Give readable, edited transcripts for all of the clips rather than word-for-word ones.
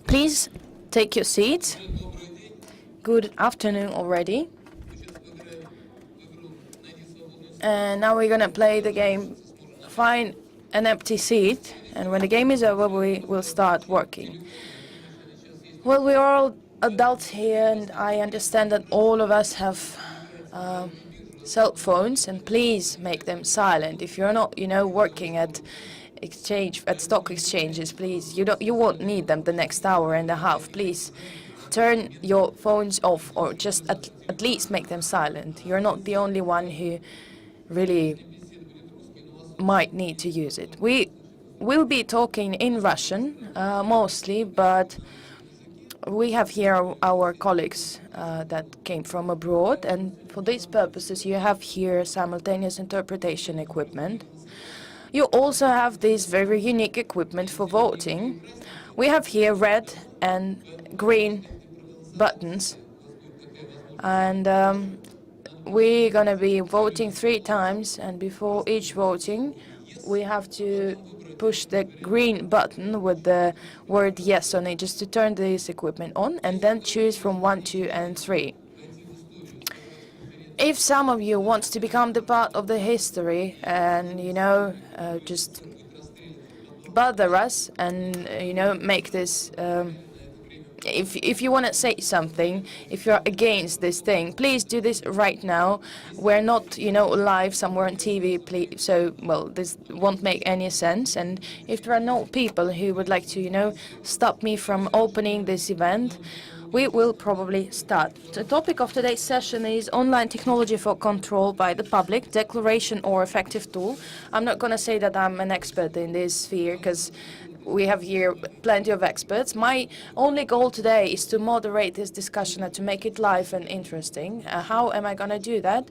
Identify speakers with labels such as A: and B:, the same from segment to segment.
A: Please take your seats. Good afternoon already. And now we're gonna play the game Find an Empty Seat, and when the game is over we will start working. Well, we're all adults here, and I understand that all of us have cell phones, and please make them silent. If you're not, working at stock exchanges, please, you won't need them the next hour and a half. Please turn your phones off, or just at least make them silent. You're not the only one who really might need to use it. We will be talking in Russian mostly, but we have here our colleagues that came from abroad, and for these purposes you have here simultaneous interpretation equipment. You also have this very unique equipment for voting. We have here red and green buttons, and we're gonna be voting 3 times, and before each voting we have to push the green button with the word yes on it, just to turn this equipment on, and then choose from 1, 2, and 3. If some of you wants to become the part of the history and, just bother us and, make this, if you want to say something, if you're against this thing, please do this right now. We're not, live somewhere on TV, please. So, well, this won't make any sense. And if there are no people who would like to, stop me from opening this event, we will probably start. The topic of today's session is online technology for control by the public, declaration or effective tool. I'm not going to say that I'm an expert in this sphere, because we have here plenty of experts. My only goal today is to moderate this discussion and to make it live and interesting. How am I going to do that?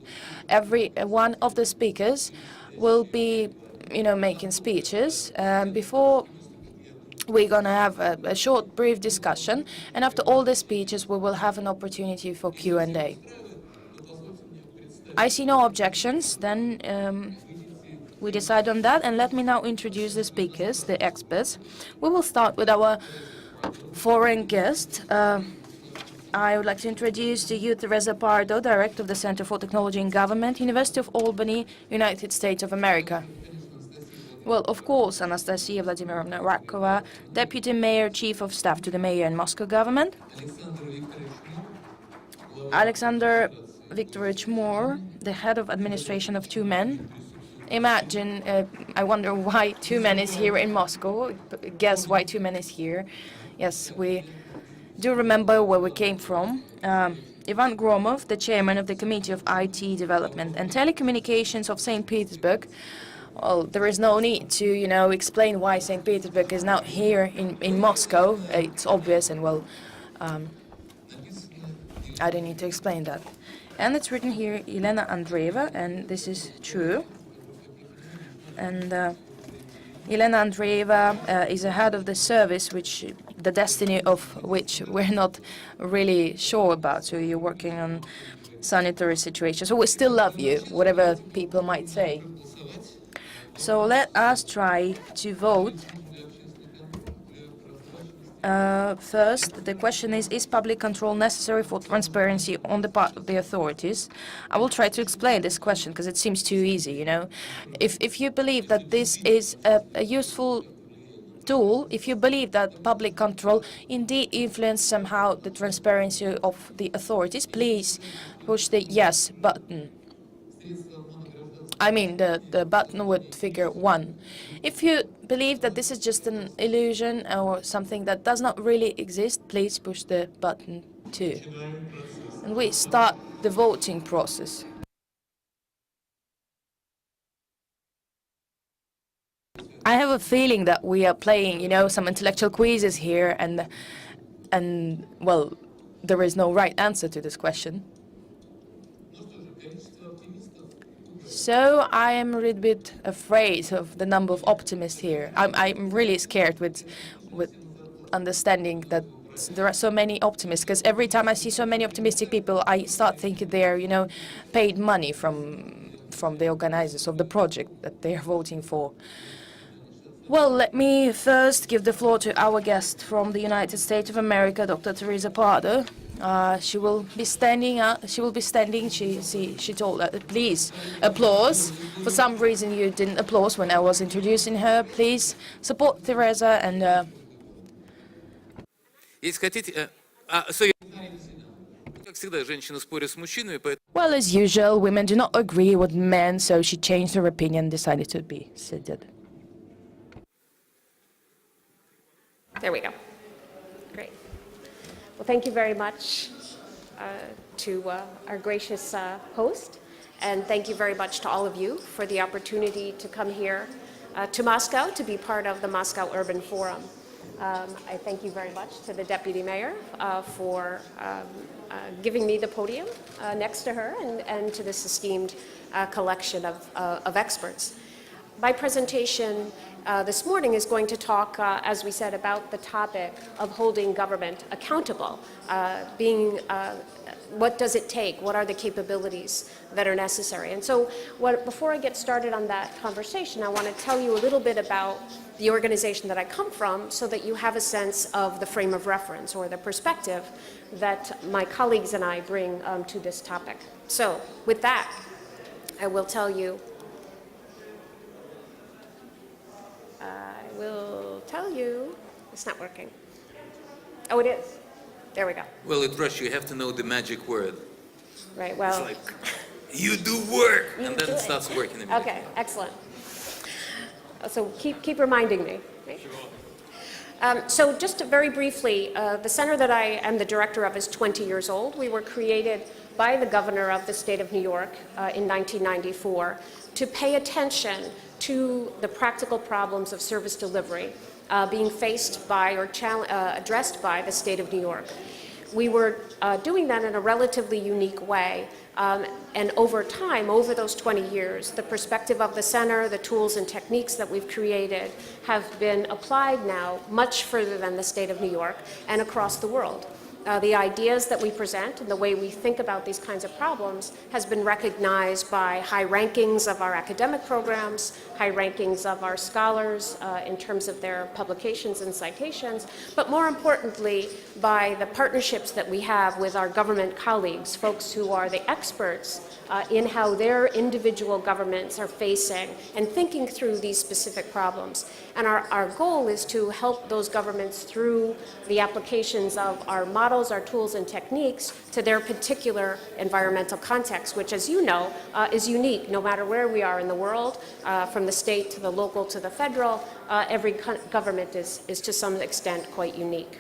A: Every one of the speakers will be, making speeches. Before we're going to have a short, brief discussion, and after all the speeches, we will have an opportunity for Q&A. I see no objections, then we decide on that, and let me now introduce the speakers, the experts. We will start with our foreign guest. I would like to introduce to you Teresa Pardo, Director of the Center for Technology in Government, University of Albany, United States of America. Well, of course, Anastasia Vladimirovna Rakova, Deputy Mayor, Chief of Staff to the Mayor and Moscow government. Alexander Viktorovich Moore, the Head of Administration of Two Men. Imagine, I wonder why Two Men is here in Moscow. Guess why Two Men is here. Yes, we do remember where we came from. Ivan Gromov, the Chairman of the Committee of IT Development and Telecommunications of St. Petersburg. Well, there is no need to, explain why St. Petersburg is now here in Moscow. It's obvious, and, well, I don't need to explain that. And it's written here, Elena Andreeva, and this is true. And Elena Andreeva is a head of the service, the destiny of which we're not really sure about. So you're working on sanitary situations. So we still love you, whatever people might say. So let us try to vote. First, the question is public control necessary for transparency on the part of the authorities? I will try to explain this question because it seems too easy, If you believe that this is a useful tool, if you believe that public control indeed influences somehow the transparency of the authorities, please push the yes button. I mean the button with figure 1. If you believe that this is just an illusion or something that does not really exist, please push the button 2. And we start the voting process. I have a feeling that we are playing, some intellectual quizzes here, and well, there is no right answer to this question. So I am a little bit afraid of the number of optimists here. I'm really scared with understanding that there are so many optimists, because every time I see so many optimistic people, I start thinking they're, paid money from the organizers of the project that they are voting for. Well, let me first give the floor to our guest from the United States of America, Dr. Teresa Pardo. She will be standing up. She will be standing. She told her, please applause. For some reason, you didn't applause when I was introducing her. Please support Teresa and.
B: Если хотите, как всегда, женщины спорят с мужчинами, поэтому
A: Well, as usual, women do not agree with men, so she changed her opinion and decided to be seated.
C: There we go. Great. Well, thank you very much to our gracious host, and thank you very much to all of you for the opportunity to come here to Moscow to be part of the Moscow Urban Forum. I thank you very much to the Deputy Mayor for giving me the podium next to her and to this esteemed collection of experts. My presentation this morning is going to talk, as we said, about the topic of holding government accountable, what does it take? What are the capabilities that are necessary? And so before I get started on that conversation, I want to tell you a little bit about the organization that I come from so that you have a sense of the frame of reference or the perspective that my colleagues and I bring to this topic. So with that, I will tell you it's not working. Oh, it is. There we go.
B: well, at Russia you have to know the magic word.
C: Right, well.
B: It's like, you do work, and then it starts working immediately.
C: Okay, excellent. So keep reminding me. Right? So just very briefly, the center that I am the director of is 20 years old. We were created by the governor of the state of New York in 1994 to pay attention to the practical problems of service delivery being faced by or addressed by the state of New York. We were doing that in a relatively unique way. And over time, over those 20 years, the perspective of the center, the tools and techniques that we've created have been applied now much further than the state of New York and across the world. The ideas that we present and the way we think about these kinds of problems has been recognized by high rankings of our academic programs, high rankings of our scholars in terms of their publications and citations, but more importantly, by the partnerships that we have with our government colleagues, folks who are the experts in how their individual governments are facing and thinking through these specific problems. And our goal is to help those governments through the applications of our models, our tools and techniques to their particular environmental context, which, as you know, is unique no matter where we are in the world, from the state to the local to the federal. Every government is to some extent quite unique.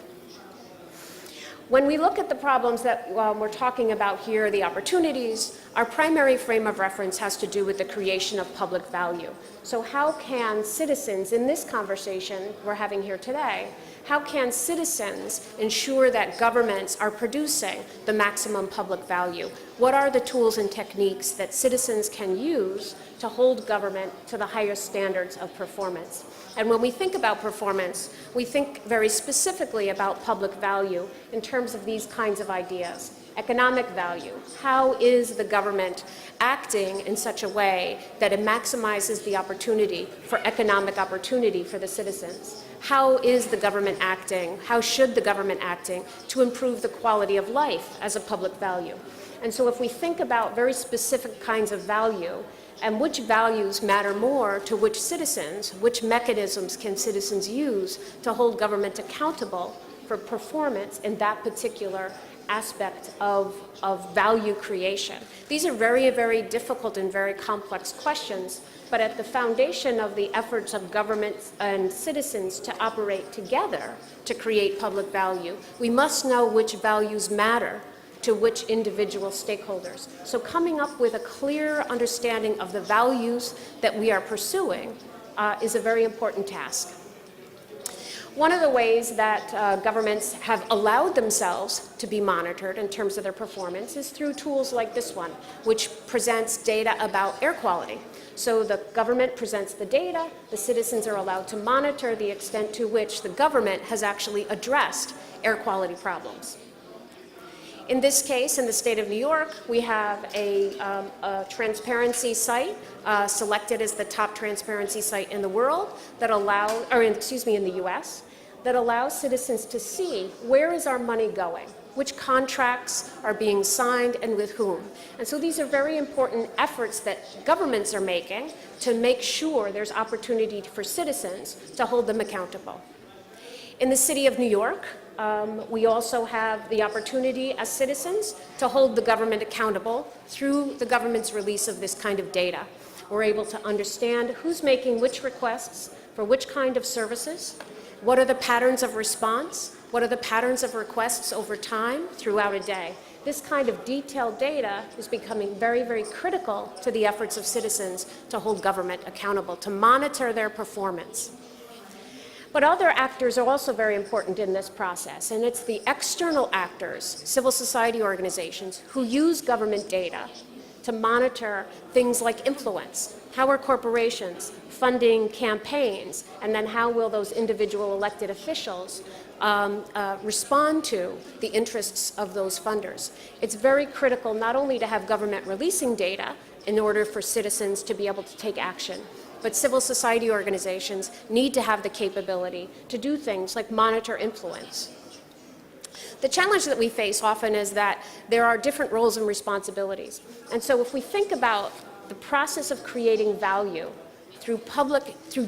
C: When we look at the problems that we're talking about here, the opportunities, our primary frame of reference has to do with the creation of public value. So how can citizens, in this conversation we're having here today, how can citizens ensure that governments are producing the maximum public value? What are the tools and techniques that citizens can use to hold government to the highest standards of performance? And when we think about performance, we think very specifically about public value in terms of these kinds of ideas. Economic value. How is the government acting in such a way that it maximizes the opportunity for economic opportunity for the citizens? How is the government acting? How should the government acting to improve the quality of life as a public value? And so if we think about very specific kinds of value, and which values matter more to which citizens, which mechanisms can citizens use to hold government accountable for performance in that particular aspect of value creation. These are very, very difficult and very complex questions, but at the foundation of the efforts of governments and citizens to operate together to create public value, we must know which values matter to which individual stakeholders. So coming up with a clear understanding of the values that we are pursuing is a very important task. One of the ways that governments have allowed themselves to be monitored in terms of their performance is through tools like this one, which presents data about air quality. So the government presents the data, the citizens are allowed to monitor the extent to which the government has actually addressed air quality problems. In this case, in the state of New York, we have a transparency site selected as the top transparency site in the world that allows, or excuse me, in the US, that allows citizens to see where is our money going, which contracts are being signed and with whom. And so these are very important efforts that governments are making to make sure there's opportunity for citizens to hold them accountable. In the city of New York, we also have the opportunity as citizens to hold the government accountable through the government's release of this kind of data. We're able to understand who's making which requests for which kind of services, what are the patterns of response, what are the patterns of requests over time throughout a day. This kind of detailed data is becoming very, very critical to the efforts of citizens to hold government accountable, to monitor their performance. But other actors are also very important in this process, and it's the external actors, civil society organizations, who use government data to monitor things like influence. How are corporations funding campaigns, and then how will those individual elected officials respond to the interests of those funders? It's very critical not only to have government releasing data in order for citizens to be able to take action, but civil society organizations need to have the capability to do things like monitor influence. The challenge that we face often is that there are different roles and responsibilities. And so if we think about the process of creating value through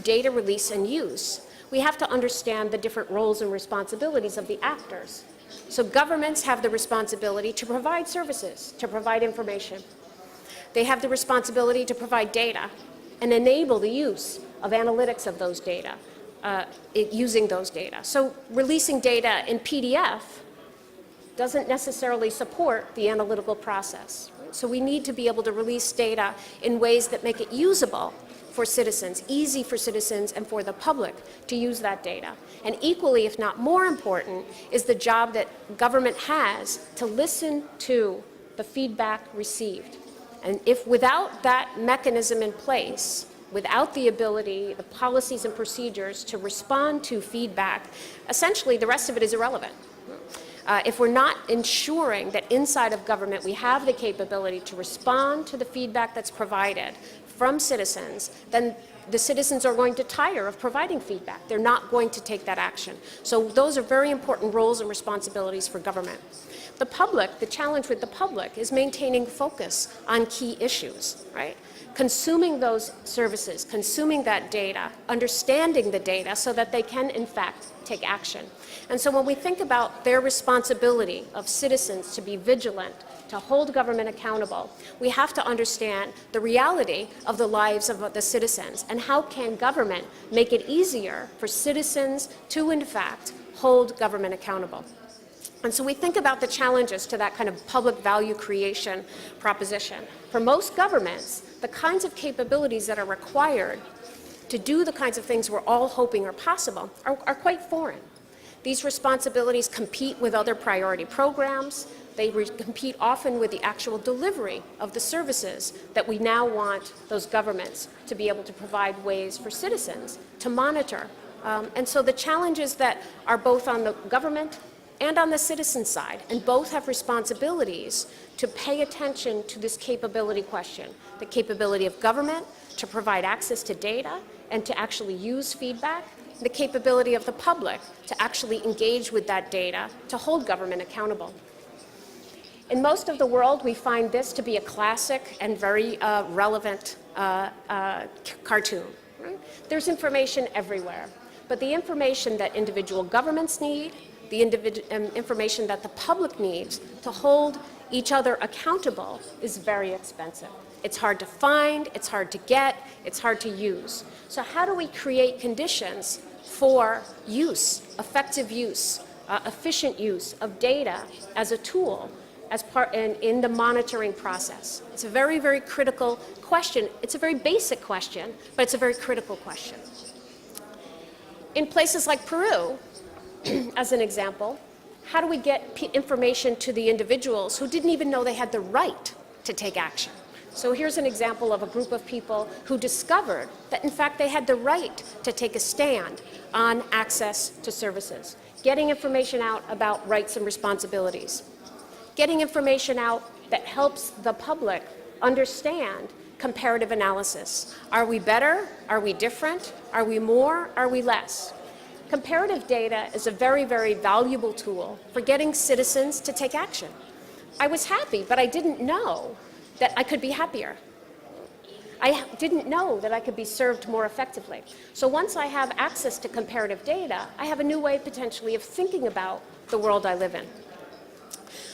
C: data release and use, we have to understand the different roles and responsibilities of the actors. So governments have the responsibility to provide services, to provide information. They have the responsibility to provide data and enable the use of analytics of those data, using those data. So releasing data in PDF doesn't necessarily support the analytical process. So we need to be able to release data in ways that make it usable for citizens, easy for citizens and for the public to use that data. And equally, if not more important, is the job that government has to listen to the feedback received. And if without that mechanism in place, without the ability, the policies and procedures to respond to feedback, essentially the rest of it is irrelevant. If we're not ensuring that inside of government we have the capability to respond to the feedback that's provided from citizens, then the citizens are going to tire of providing feedback. They're not going to take that action. So those are very important roles and responsibilities for government. The public, the challenge with the public is maintaining focus on key issues, right? Consuming those services, consuming that data, understanding the data so that they can, in fact, take action. And so when we think about their responsibility of citizens to be vigilant, to hold government accountable, we have to understand the reality of the lives of the citizens and how can government make it easier for citizens to, in fact, hold government accountable. And so we think about the challenges to that kind of public value creation proposition. For most governments, the kinds of capabilities that are required to do the kinds of things we're all hoping are possible are quite foreign. These responsibilities compete with other priority programs. They compete often with the actual delivery of the services that we now want those governments to be able to provide ways for citizens to monitor. And so the challenges that are both on the government and on the citizen side, and both have responsibilities to pay attention to this capability question, the capability of government to provide access to data and to actually use feedback, the capability of the public to actually engage with that data to hold government accountable. In most of the world, we find this to be a classic and very relevant cartoon. Right? There's information everywhere, but the information that individual governments need, the information that the public needs to hold each other accountable is very expensive. It's hard to find, it's hard to get, it's hard to use. So how do we create conditions for use, effective use, efficient use of data as a tool as part in the monitoring process? It's a very, very critical question. It's a very basic question, but it's a very critical question. In places like Peru, as an example, how do we get information to the individuals who didn't even know they had the right to take action? So here's an example of a group of people who discovered that, in fact, they had the right to take a stand on access to services, getting information out about rights and responsibilities. getting information out that helps the public understand comparative analysis. Are we better? Are we different? Are we more? Are we less? Comparative data is a very, very valuable tool for getting citizens to take action. I was happy, but I didn't know that I could be happier. I didn't know that I could be served more effectively. So once I have access to comparative data, I have a new way potentially of thinking about the world I live in.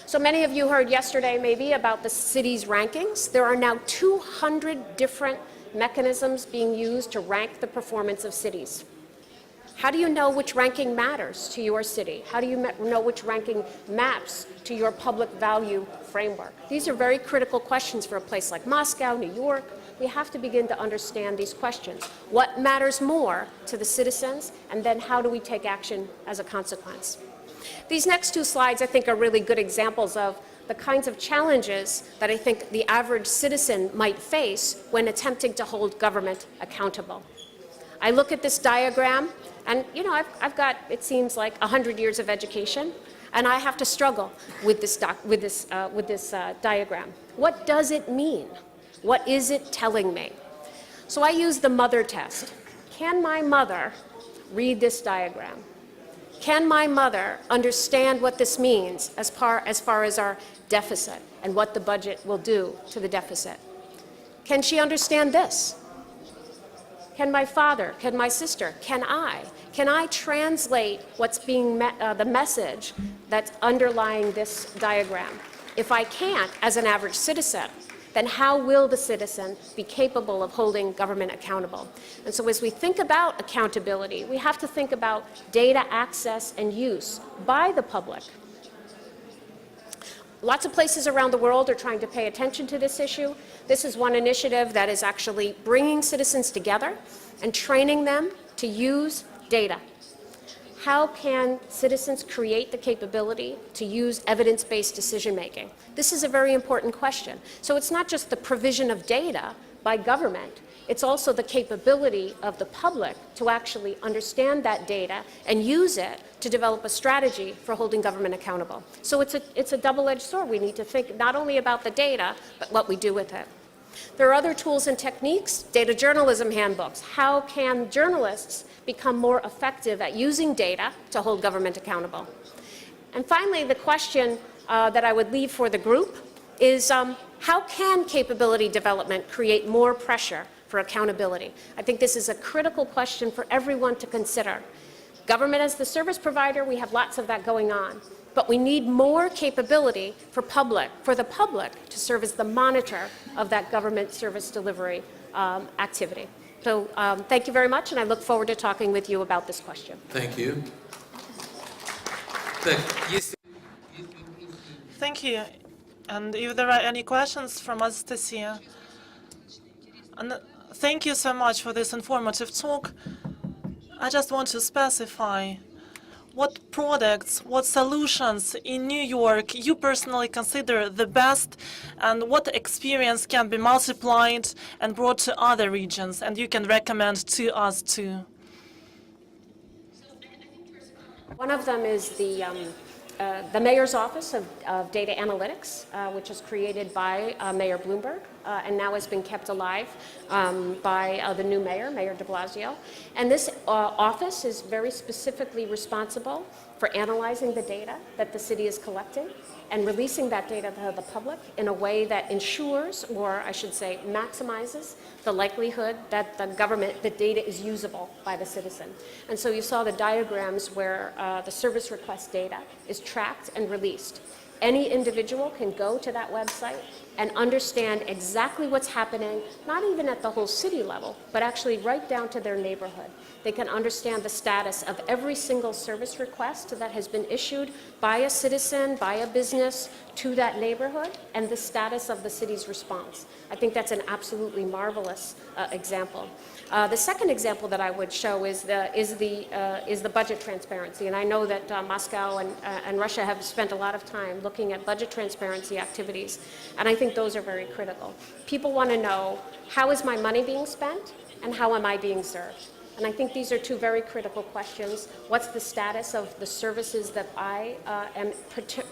C: So many of you heard yesterday maybe about the city's rankings. There are now 200 different mechanisms being used to rank the performance of cities. How do you know which ranking matters to your city? How do you know which ranking maps to your public value framework? These are very critical questions for a place like Moscow, New York. We have to begin to understand these questions. What matters more to the citizens, and then how do we take action as a consequence? These next two slides, I think, are really good examples of the kinds of challenges that I think the average citizen might face when attempting to hold government accountable. I look at this diagram, and I've got, it seems like, 100 years of education, and I have to struggle with this diagram. What does it mean? What is it telling me? So I use the mother test. Can my mother read this diagram? Can my mother understand what this means as far as our deficit and what the budget will do to the deficit? Can she understand this? Can my father, can my sister, can I translate what's being the message that's underlying this diagram? If I can't, as an average citizen, then how will the citizen be capable of holding government accountable? And so as we think about accountability, we have to think about data access and use by the public. Lots of places around the world are trying to pay attention to this issue. This is one initiative that is actually bringing citizens together and training them to use data. How can citizens create the capability to use evidence-based decision-making? This is a very important question. So it's not just the provision of data by government, it's also the capability of the public to actually understand that data and use it to develop a strategy for holding government accountable. So it's a double-edged sword. We need to think not only about the data, but what we do with it. There are other tools and techniques, data journalism handbooks. How can journalists become more effective at using data to hold government accountable? And finally, the question that I would leave for the group is how can capability development create more pressure for accountability? I think this is a critical question for everyone to consider. Government as the service provider, we have lots of that going on. But we need more capability for the public to serve as the monitor of that government service delivery activity. So thank you very much, and I look forward to talking with you about this question.
B: Thank you.
D: Thank you. And if there are any questions from Anastasia. And thank you so much for this informative talk. I just want to specify what products, what solutions in New York you personally consider the best, and what experience can be multiplied and brought to other regions, and you can recommend to us too.
C: One of them is the Mayor's Office of Data Analytics, which is created by Mayor Bloomberg and now has been kept alive by the new mayor, Mayor de Blasio. And this office is very specifically responsible for analyzing the data that the city is collecting and releasing that data to the public in a way that ensures, or I should say maximizes, the likelihood that the data is usable by the citizen. And so you saw the diagrams where the service request data is tracked and released. Any individual can go to that website and understand exactly what's happening, not even at the whole city level, but actually right down to their neighborhood. They can understand the status of every single service request that has been issued by a citizen, by a business to that neighborhood, and the status of the city's response. I think that's an absolutely marvelous example. The second example that I would show is the budget transparency, and I know that Moscow and Russia have spent a lot of time looking at budget transparency activities, and I think those are very critical. People want to know, how is my money being spent, and how am I being served? And I think these are two very critical questions. What's the status of the services that I am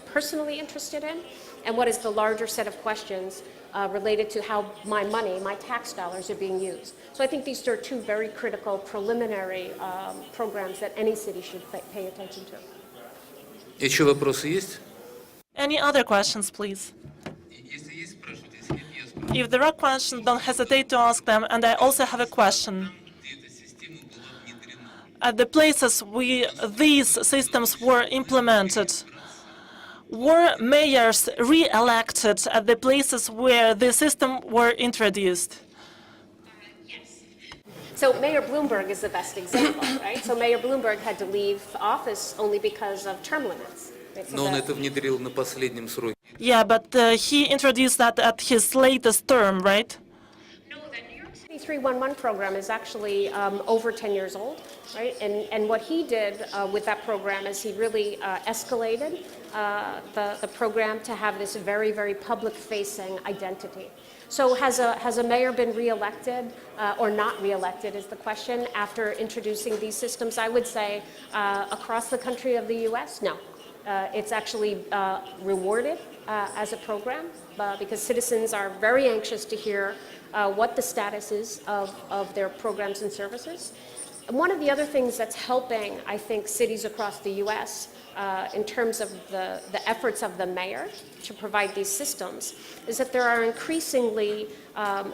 C: personally interested in? And what is the larger set of questions related to how my money, my tax dollars are being used? So I think these are two very critical preliminary programs that any city should pay attention to.
B: Еще вопросы есть?
D: Any other questions, please?
B: Если есть, спрашивайте. Если нет, я спрошу.
D: If there are questions, don't hesitate to ask them. And I also have a question.
B: Где эта система была внедрена?
D: At the places these systems were implemented, were mayors re-elected at the places where the system were introduced?
C: So Mayor Bloomberg is the best example, right? So Mayor Bloomberg had to leave office only because of term limits. Right? So
B: Но он
C: that-
B: это внедрил на последнем сроке.
D: Yeah, but he introduced that at his latest term, right?
C: No, the New York City 311 program is actually over 10 years old, right? And what he did with that program is he really escalated the program to have this very, very public-facing identity. So has a mayor been reelected or not reelected is the question after introducing these systems? I would say across the country of the U.S., no. It's actually rewarded as a program because citizens are very anxious to hear what the status is of their programs and services. And one of the other things that's helping, I think, cities across the U.S. In terms of the efforts of the mayor to provide these systems is that there are increasingly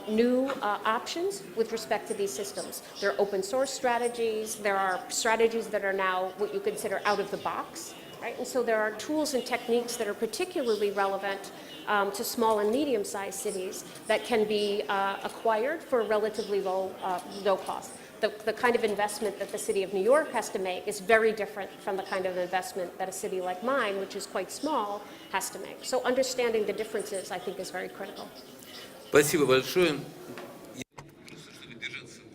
C: new options with respect to these systems. There are open source strategies. There are strategies that are now what you consider out of the box. Right? And so there are tools and techniques that are particularly relevant to small and medium-sized cities that can be acquired for a relatively low cost. The kind of investment that the city of New York has to make is very different from the kind of investment that a city like mine, which is quite small, has to make. So understanding the differences, I think, is very critical.
B: Спасибо большое.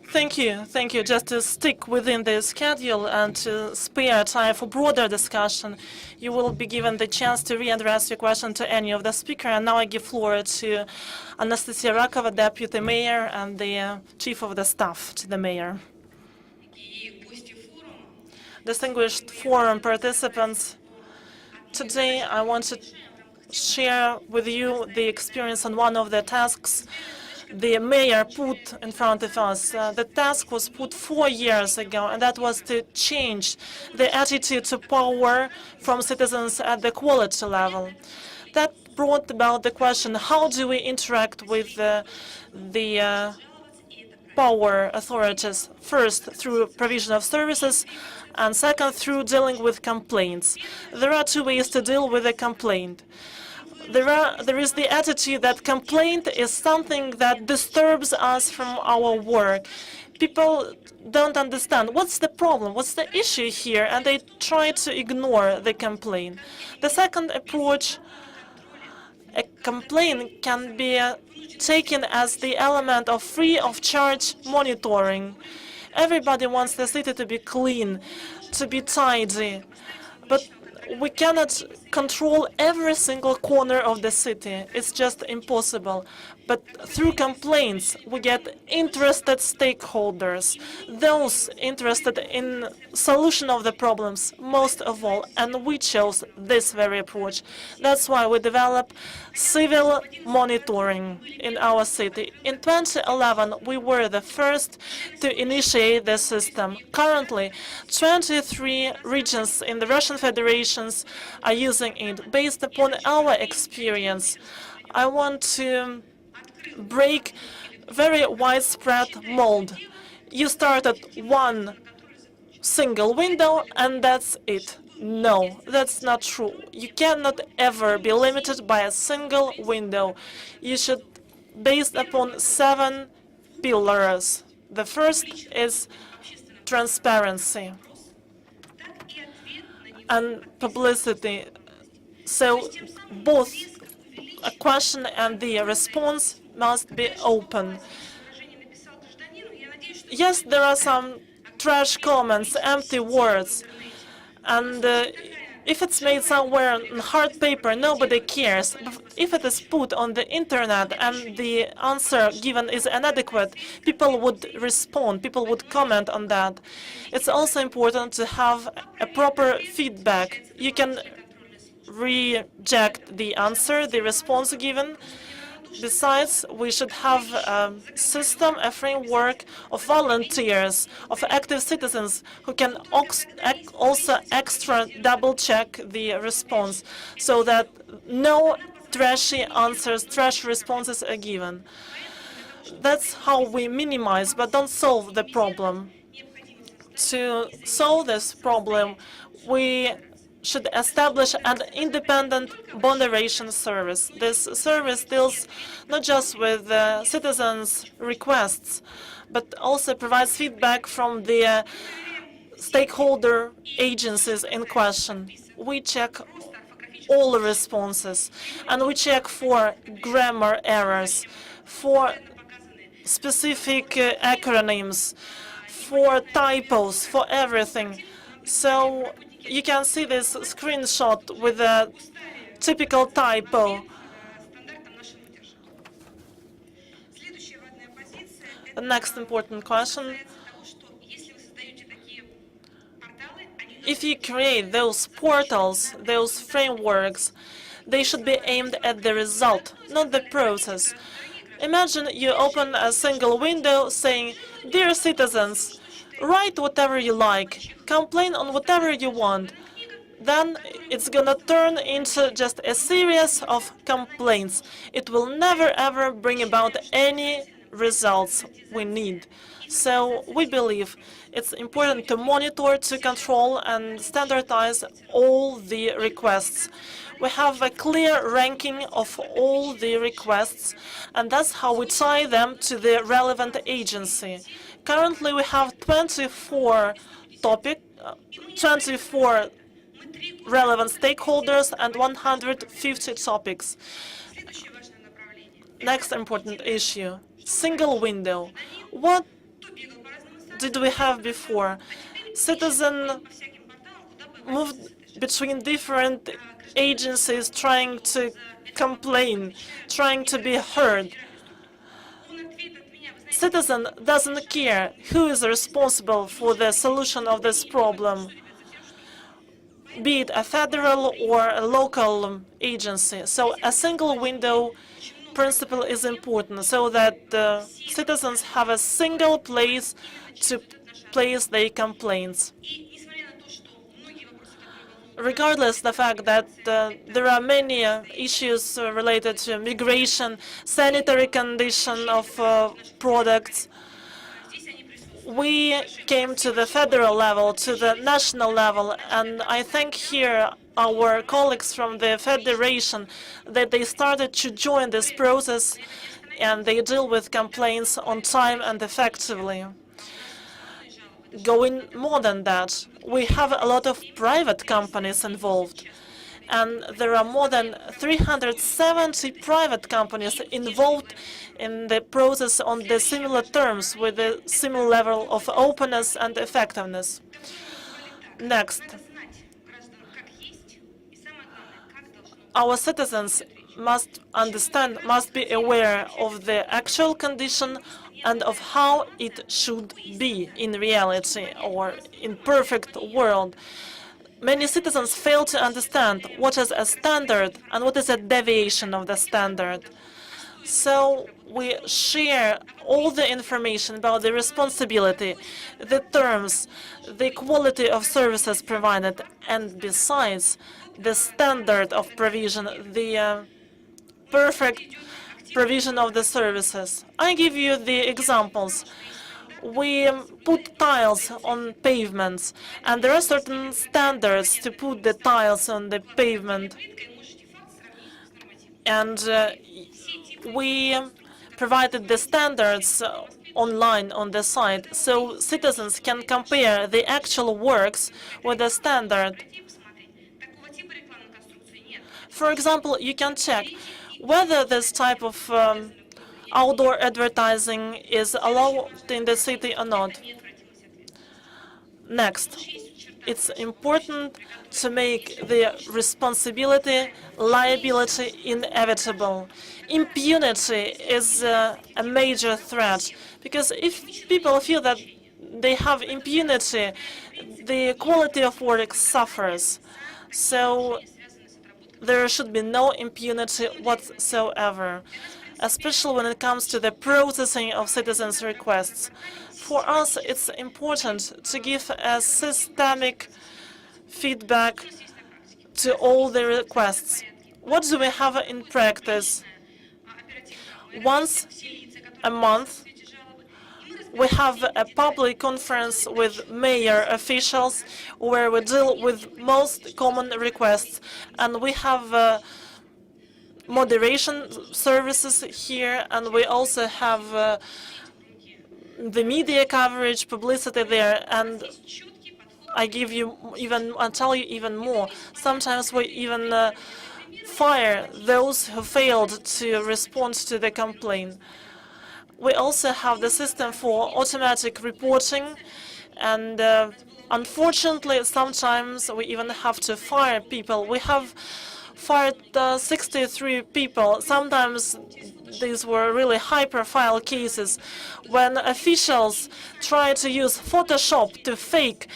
D: Thank you. Just to stick within the schedule and to spare time for broader discussion, you will be given the chance to readdress your question to any of the speakers. And now I give floor to Anastasia Rakova, Deputy Mayor and the Chief of the Staff to the Mayor. Distinguished forum participants, today I want to share with you the experience on one of the tasks the mayor put in front of us. The task was put 4 years ago, and that was to change the attitude to power from citizens at the quality level. That brought about the question, how do we interact with the power authorities? First, through provision of services, and second, through dealing with complaints. There are two ways to deal with a complaint. There is the attitude that complaint is something that disturbs us from our work. People don't understand what's the problem, what's the issue here, and they try to ignore the complaint. The second approach, a complaint can be taken as the element of free of charge monitoring. Everybody wants the city to be clean, to be tidy, but we cannot control every single corner of the city. It's just impossible. But through complaints, we get interested stakeholders, those interested in solution of the problems most of all, and we chose this very approach. That's why we developed civil monitoring in our city. In 2011, we were the first to initiate the system. Currently, 23 regions in the Russian Federation are using it. Based upon our experience, I want to break very widespread mold. You start at one single window and that's it. No, that's not true. You cannot ever be limited by a single window. You should, based upon 7 pillars. The first is transparency and publicity. So both a question and the response must be open. Yes, there are some trash comments, empty words, and If it's made somewhere on hard paper, nobody cares. If it is put on the internet and the answer given is inadequate, people would respond, people would comment on that. It's also important to have a proper feedback. You can reject the answer, the response given. Besides, we should have a system, a framework of volunteers, of active citizens who can also extra double-check the response so that no trashy answers, trash responses are given. That's how we minimize but don't solve the problem. To solve this problem, we should establish an independent moderation service. This service deals not just with citizens' requests, but also provides feedback from the stakeholder agencies in question. We check all responses, and we check for grammar errors, for specific acronyms, for typos, for everything. So you can see this screenshot with a typical typo. The next important question: if you create those portals, those frameworks, they should be aimed at the result, not the process. Imagine you open a single window saying, "Dear citizens, write whatever you like, complain on whatever you want." Then it's gonna turn into just a series of complaints. It will never ever bring about any results we need. So we believe it's important to monitor, to control and standardize all the requests. We have a clear ranking of all the requests, and that's how we tie them to the relevant agency. Currently, we have 24 relevant stakeholders and 150 topics. Next important issue, single window. What did we have before? Citizen moved between different agencies trying to complain, trying to be heard. Citizen doesn't care who is responsible for the solution of this problem, be it a federal or a local agency. So a single window principle is important so that citizens have a single place to place their complaints. Regardless of the fact that there are many issues related to migration, sanitary condition of products, we came to the federal level, to the national level, and I thank here our colleagues from the Federation that they started to join this process and they deal with complaints on time and effectively. Going more than that, we have a lot of private companies involved, and there are more than 370 private companies involved in the process on the similar terms with a similar level of openness and effectiveness. Next, our citizens must understand, must be aware of the actual condition and of how it should be in reality or in perfect world. Many citizens fail to understand what is a standard and what is a deviation of the standard. So we share all the information about the responsibility, the terms, the quality of services provided, and besides, the standard of provision, the perfect provision of the services. I give you the examples. We put tiles on pavements, and there are certain standards to put the tiles on the pavement. And we provided the standards online on the site, so citizens can compare the actual works with the standard. For example, you can check whether this type of outdoor advertising is allowed in the city or not. Next, it's important to make the responsibility, liability inevitable. Impunity is a major threat, because if people feel that they have impunity, the quality of work suffers. So there should be no impunity whatsoever, especially when it comes to the processing of citizens' requests. For us, it's important to give a systemic feedback to all the requests. What do we have in practice? Once a month, we have a public conference with mayor officials where we deal with most common requests, and we have moderation services here, and we also have the media coverage, publicity there, and I'll tell you even more. Sometimes we even fire those who failed to respond to the complaint. We also have the system for automatic reporting, and unfortunately, sometimes we even have to fire people. We have fired 63 people. Sometimes these were really high-profile cases when officials try to use Photoshop to fake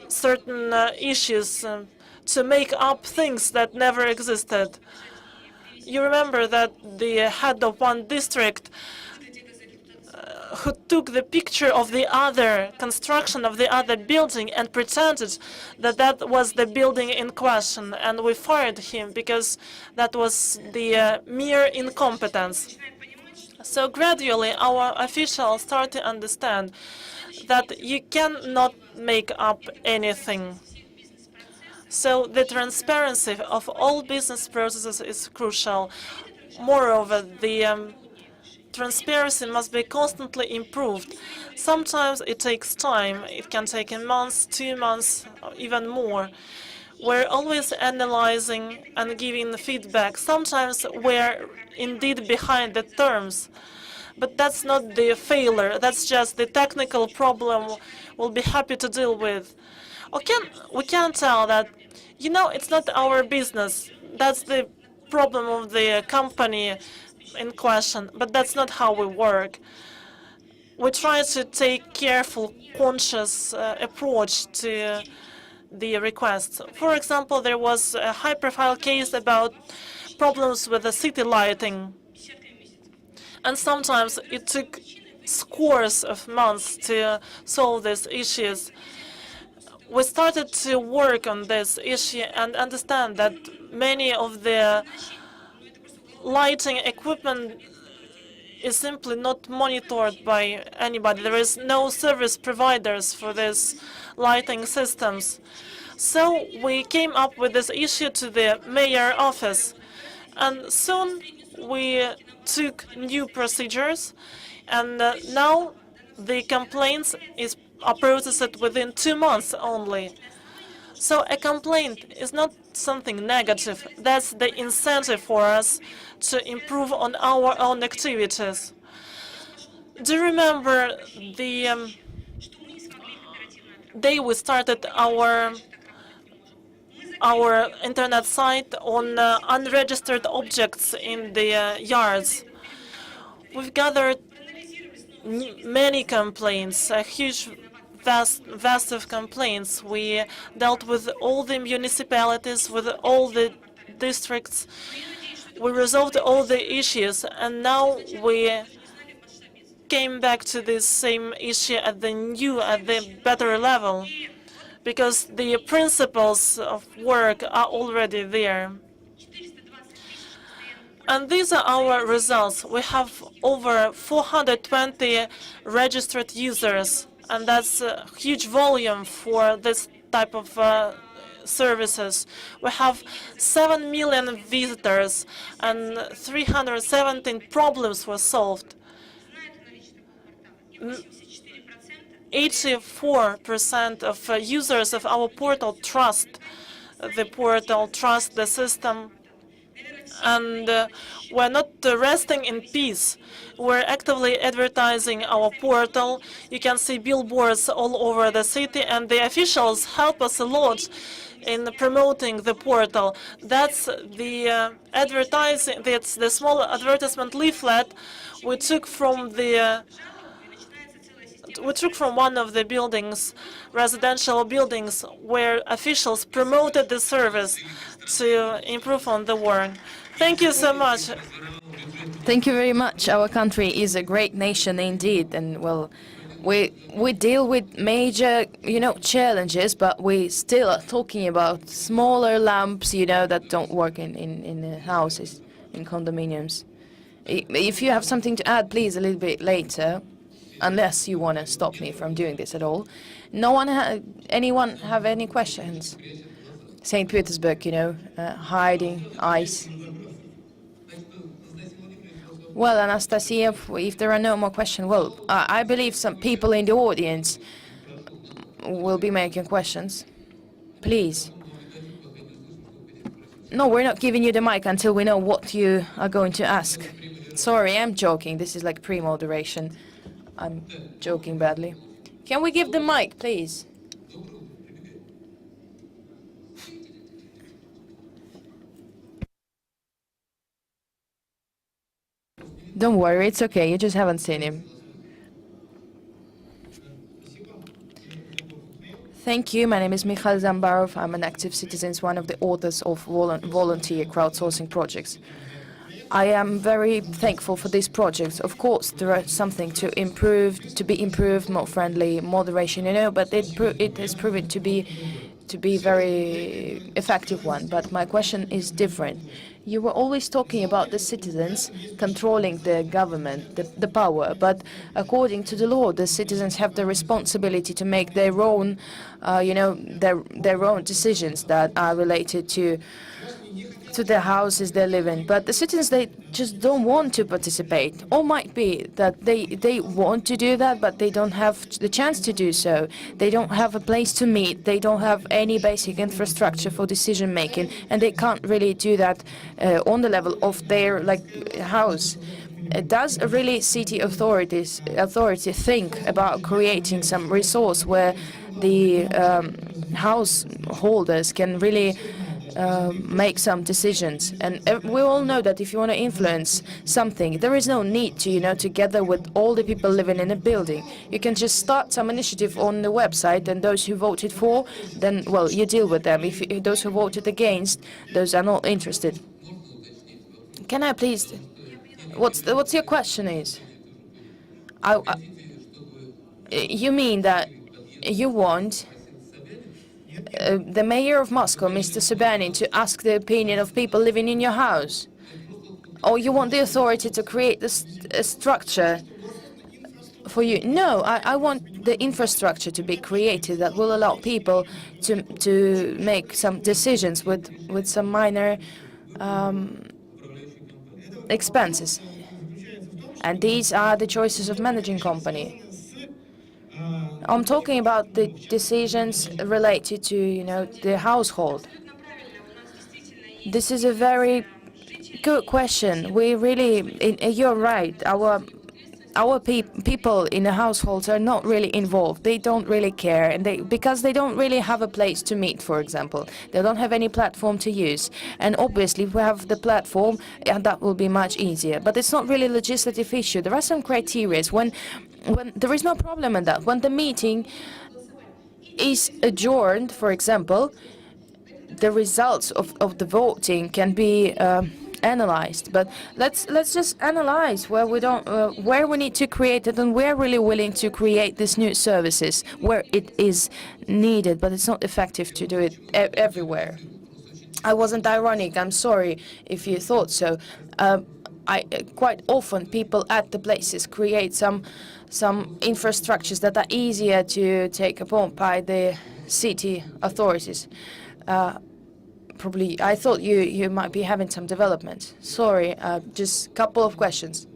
D: certain issues, to make up things that never existed. You remember that the head of one district who took the picture of the other construction of the other building and pretended that that was the building in question, and we fired him because that was the mere incompetence. So gradually our officials start to understand that you cannot make up anything. So the transparency of all business processes is crucial. Moreover, the transparency must be constantly improved. Sometimes it takes time. It can take a month, 2 months, or even more. We're always analyzing and giving feedback. Sometimes we're indeed behind the terms, but that's not the failure. That's just the technical problem we'll be happy to deal with. We can tell that, you know, it's not our business. That's the problem of the company in question, but that's not how we work. We try to take careful, conscious approach to the requests. For example, there was a high-profile case about problems with the city lighting, and sometimes it took scores of months to solve these issues. We started to work on this issue and understand that many of the lighting equipment is simply not monitored by anybody. There is no service providers for these lighting systems. So we came up with this issue to the mayor office, and soon we took new procedures, and now the complaints are processed within 2 months only. So a complaint is not something negative. That's the incentive for us to improve on our own activities. Do you remember the day we started our internet site on unregistered objects in the yards? We've gathered many complaints, a huge vast of complaints. We dealt with all the municipalities, with all the districts. We resolved all the issues, and now we came back to this same issue at the better level, because the principles of work are already there. And these are our results. We have over 420 registered users, and that's a huge volume for this type of services. We have 7 million visitors, and 317 problems were solved. 84% of users of our portal trust the portal, trust the system, and we're not resting in peace. We're actively advertising our portal. You can see billboards all over the city, and the officials help us a lot in promoting the portal. That's the advertising. That's the small advertisement leaflet we took from one of the buildings, residential buildings, where officials promoted the service to improve on the work. Thank you so much.
A: Thank you very much. Our country is a great nation indeed, and well, we deal with major, challenges, but we still are talking about smaller lamps, that don't work in the houses, in condominiums. If you have something to add, please, a little bit later, unless you want to stop me from doing this at all. Anyone have any questions? St. Petersburg, hiding ice. Well, Anastasia, if there are no more questions, well, I believe some people in the audience will be making questions. Please. No, we're not giving you the mic until we know what you are going to ask. Sorry, I'm joking. This is like pre-moderation. I'm joking badly. Can we give the mic, please? Don't worry, it's okay. You just haven't seen him. Thank you. My name is Mikhail Zambarov. I'm an active citizen, one of the authors of volunteer crowdsourcing projects. I am very thankful for these projects. Of course, there is something to be improved, more friendly, moderation, but it has proven to be very effective one. But my question is different. You were always talking about the citizens controlling the government, the power, but according to the law, the citizens have the responsibility to make their own, their own decisions that are related to the houses they live in. But the citizens, they just don't want to participate. Or might be that they want to do that, but they don't have the chance to do so. They don't have a place to meet. They don't have any basic infrastructure for decision making, and they can't really do that on the level of their house. Does really city authority think about creating some resource where the householders can really make some decisions? And we all know that if you want to influence something, there is no need to, together with all the people living in a building. You can just start some initiative on the website, and those who voted for, then, well, you deal with them. If those who voted against, those are not interested. Can I please, what's your question is? You mean that you want the mayor of Moscow, Mr. Sobyanin, to ask the opinion of people living in your house? Or you want the authority to create a structure for you? No, I want the infrastructure to be created that will allow people to make some decisions with some minor expenses. And these are the choices of managing company. I'm talking about the decisions related to, the household. This is a very good question. We really, you're right. Our people in the households are not really involved. They don't really care, and because they don't really have a place to meet, for example. They don't have any platform to use. And obviously, if we have the platform, that will be much easier. But it's not really a legislative issue. There are some criteria. When there is no problem in that. When the meeting is adjourned, for example, the results of the voting can be analyzed. But let's just analyze where we need to create it, and we're really willing to create these new services where it is needed, but it's not effective to do it everywhere. I wasn't ironic. I'm sorry if you thought so. Quite often people at the places create some infrastructures that are easier to take upon by the city authorities. Probably, I thought you might be having some development. Sorry, just a couple of questions.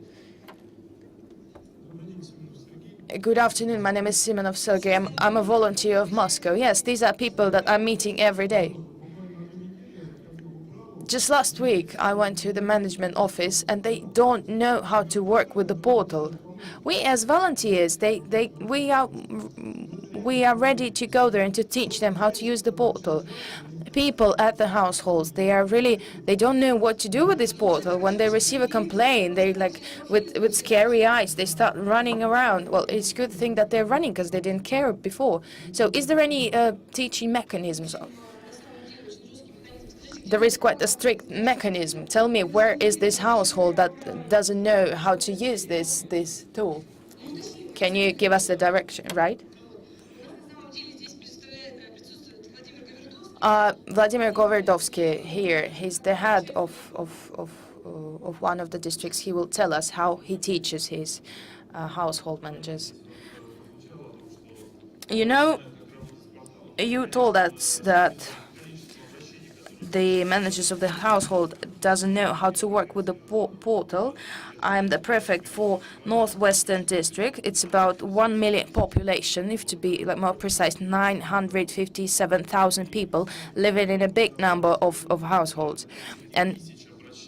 A: Good afternoon, my name is Simonov Sergei. I'm a volunteer of Moscow. Yes, these are people that I'm meeting every day. Just last week, I went to the management office, and they don't know how to work with the portal. We, as volunteers, we are ready to go there and to teach them how to use the portal. People at the households, they don't know what to do with this portal. When they receive a complaint, they like with scary eyes, they start running around. Well, it's a good thing that they're running because they didn't care before. So, is there any teaching mechanisms? There is quite a strict mechanism. Tell me, where is this household that doesn't know how to use this tool? Can you give us the direction, right? Vladimir Goverdovsky here. He's the head of one of the districts. He will tell us how he teaches his household managers. You know, you told us that the managers of the household doesn't know how to work with the portal. I'm the prefect for Northwestern District. It's about 1 million population, if to be more precise, 957,000 people living in a big number of households. And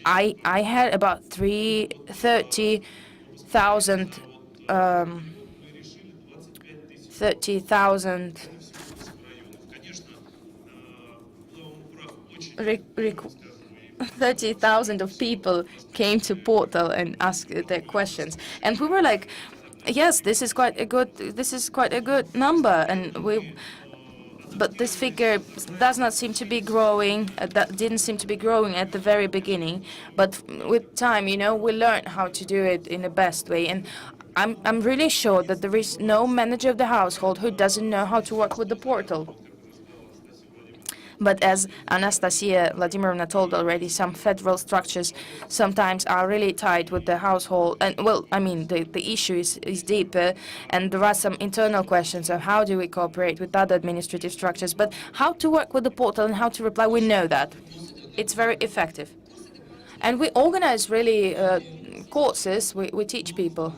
A: I had about 30,000 30,000 of people came to portal and asked their questions, and we were like, yes, this is quite a good number, but this figure does not seem to be growing. That didn't seem to be growing at the very beginning, but with time, you know, we learn how to do it in the best way. And I'm really sure that there is no manager of the household who doesn't know how to work with the portal. But as Anastasia Vladimirovna told already, some federal structures sometimes are really tight with the household. And, well, I mean, the issue is deeper, and there are some internal questions of how do we cooperate with other administrative structures. But how to work with the portal and how to reply, we know that. It's very effective. And we organize really courses. We teach people.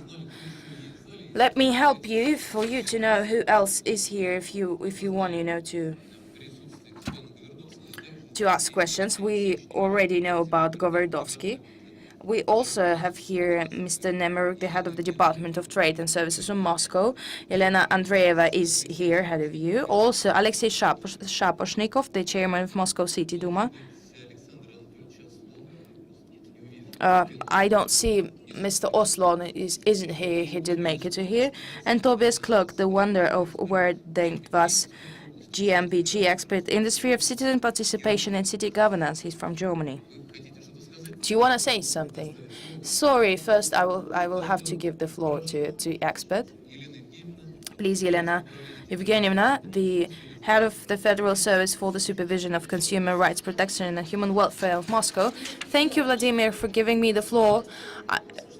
A: Let me help you for you to know who else is here if you want, you know, to ask questions. We already know about Goverdovsky. We also have here Mr. Nemeruk, the head of the Department of Trade and Services from Moscow. Elena Andreeva is here, head of you. Also, Alexei Shaposhnikov, the chairman of Moscow City Duma. I don't see Mr. Oslon isn't here. He did make it to here. And Tobias Klug, the wonder of where denkt was GmbG, expert in the sphere of citizen participation and city governance. He's from Germany. Do you want to say something? Sorry, first I will have to give the floor to expert. Please, Yelena Evgenievna, the head of the Federal Service for the Supervision of Consumer Rights Protection and Human Welfare of Moscow. Thank you, Vladimir, for giving me the floor.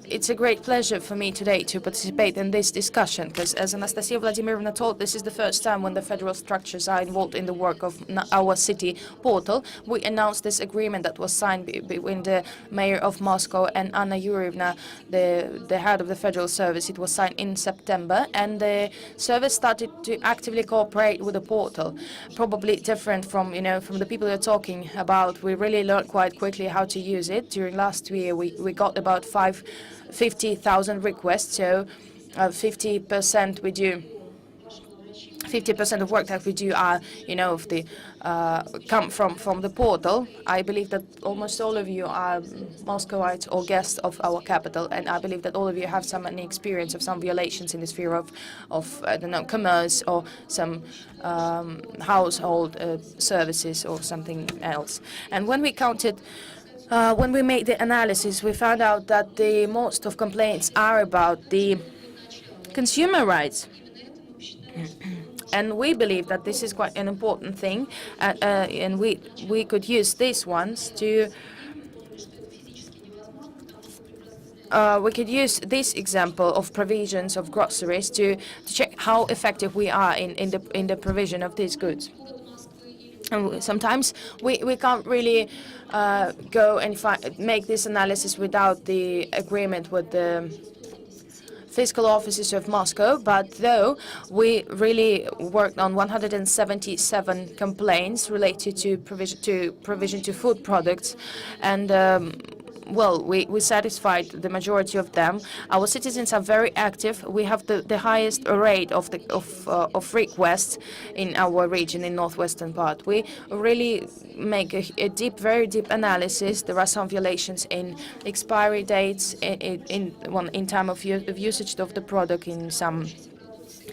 A: It's a great pleasure for me today to participate in this discussion, because as Anastasia Vladimirovna told, this is the first time when the federal structures are involved in the work of our city portal. We announced this agreement that was signed between the mayor of Moscow and Anna Yurievna, the head of the federal service. It was signed in September, and the service started to actively cooperate with the portal. Probably different from, you know, from the people you're talking about. We really learned quite quickly how to use it. During last year, we got about 50,000 requests, so 50% we do. 50% of work that we do are, you know, come from the portal. I believe that almost all of you are Muscovites or guests of our capital, and I believe that all of you have some experience of some violations in the sphere of I don't know, commerce or some household services or something else. And when we counted. When we made the analysis, we found out that the most of complaints are about the consumer rights. And we believe that this is quite an important thing, and we could use these ones to we could use this example of provisions of groceries to check how effective we are in the provision of these goods. And sometimes we can't really go and make this analysis without the agreement with the fiscal offices of Moscow, but though we really worked on 177 complaints related to provision to food products, and well, we satisfied the majority of them. Our citizens are very active. We have the highest rate of requests in our region, in northwestern part. We really make a very deep analysis. There are some violations in expiry dates, in time of usage of the product, in some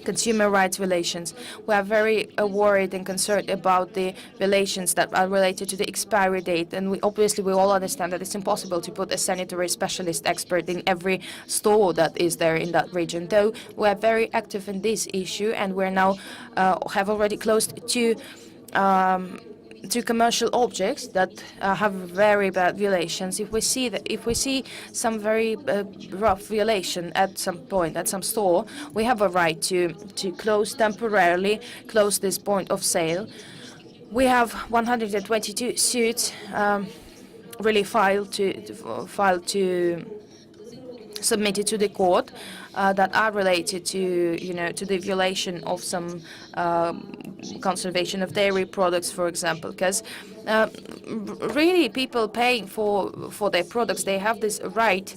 A: consumer rights violations. We are very worried and concerned about the violations that are related to the expiry date, and we all understand that it's impossible to put a sanitary specialist expert in every store that is there in that region. Though we are very active in this issue, and we're now have already closed two commercial objects that have very bad violations. If we see some very rough violation at some point at some store, we have a right to temporarily close this point of sale. We have 122 suits really filed to submitted to the court that are related to to the violation of some conservation of dairy products, for example, because really people paying for their products, they have this right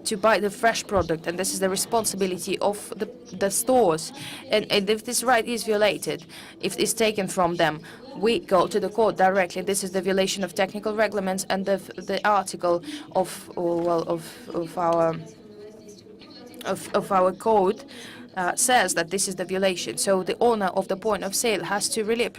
A: to buy the fresh product, and this is the responsibility of the stores. And if this right is violated, if it's taken from them, we go to the court directly. This is the violation of technical regulations, and the article of our code says that this is the violation. So the owner of the point of sale has to really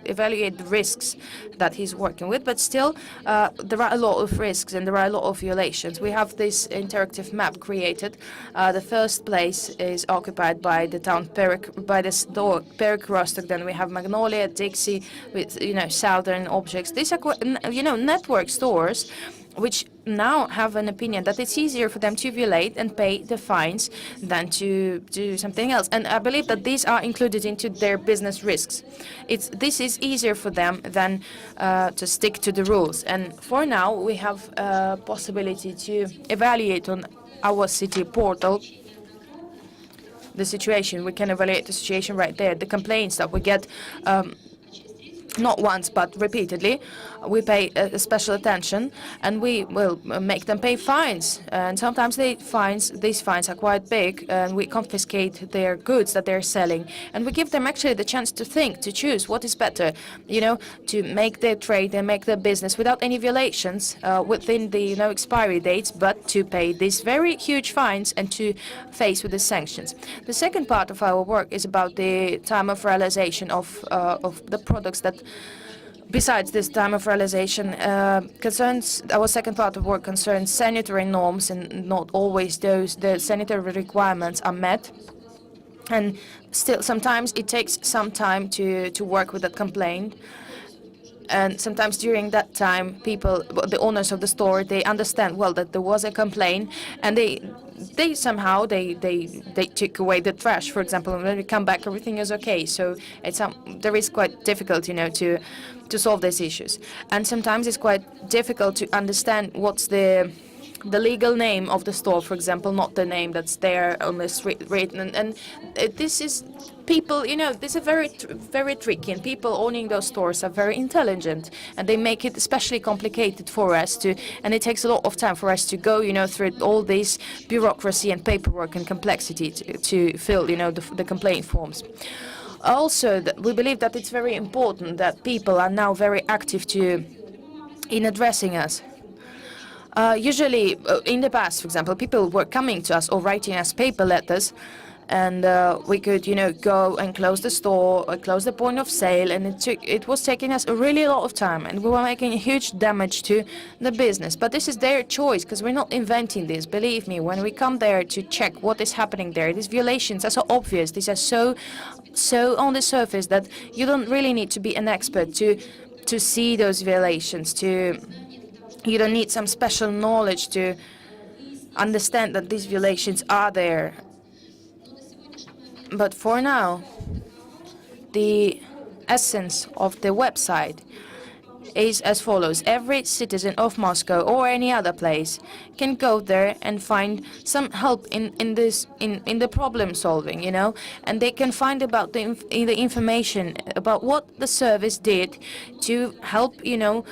A: evaluate the risks that he's working with. But still, there are a lot of risks and there are a lot of violations. We have this interactive map created. The first place is occupied by the town by the store Perik Rostok. Then we have Magnolia, Dixie, with southern objects. These are network stores which now have an opinion that it's easier for them to violate and pay the fines than to do something else. And I believe that these are included into their business risks. This is easier for them than to stick to the rules. And for now, we have a possibility to evaluate on our city portal the situation. We can evaluate the situation right there. The complaints that we get not once but repeatedly, we pay special attention, and we will make them pay fines. And sometimes these fines are quite big, and we confiscate their goods that they're selling, and we give them actually the chance to think, to choose what is better, to make their trade and make their business without any violations within the expiry dates, but to pay these very huge fines and to face with the sanctions. The second part of our work is about the time of realization of the products that, besides this time of realization, our second part of work concerns sanitary norms, and not always the sanitary requirements are met. And still, sometimes it takes some time to work with that complaint. And sometimes during that time, the owners of the store, they understand well that there was a complaint, and they somehow took away the trash, for example, and when we come back, everything is okay. So there is quite difficult, to solve these issues. And sometimes it's quite difficult to understand what's the legal name of the store, for example, not the name that's there on the street written. And this is people, this is very, very tricky, and people owning those stores are very intelligent, and they make it especially complicated for us and it takes a lot of time for us to go, through all this bureaucracy and paperwork and complexity to fill, the complaint forms. Also, we believe that it's very important that people are now very active in addressing us. Usually, in the past, for example, people were coming to us or writing us paper letters, and we could, go and close the store or close the point of sale, and it was taking us a really lot of time, and we were making huge damage to the business. But this is their choice, because we're not inventing this. Believe me, when we come there to check what is happening there, these violations are so obvious. These are so on the surface that you don't really need to be an expert to see those violations. You don't need some special knowledge to understand that these violations are there. But for now, the essence of the website is as follows. Every citizen of Moscow or any other place can go there and find some help in the problem solving, you know, and they can find about the information about what the service did to help, you know,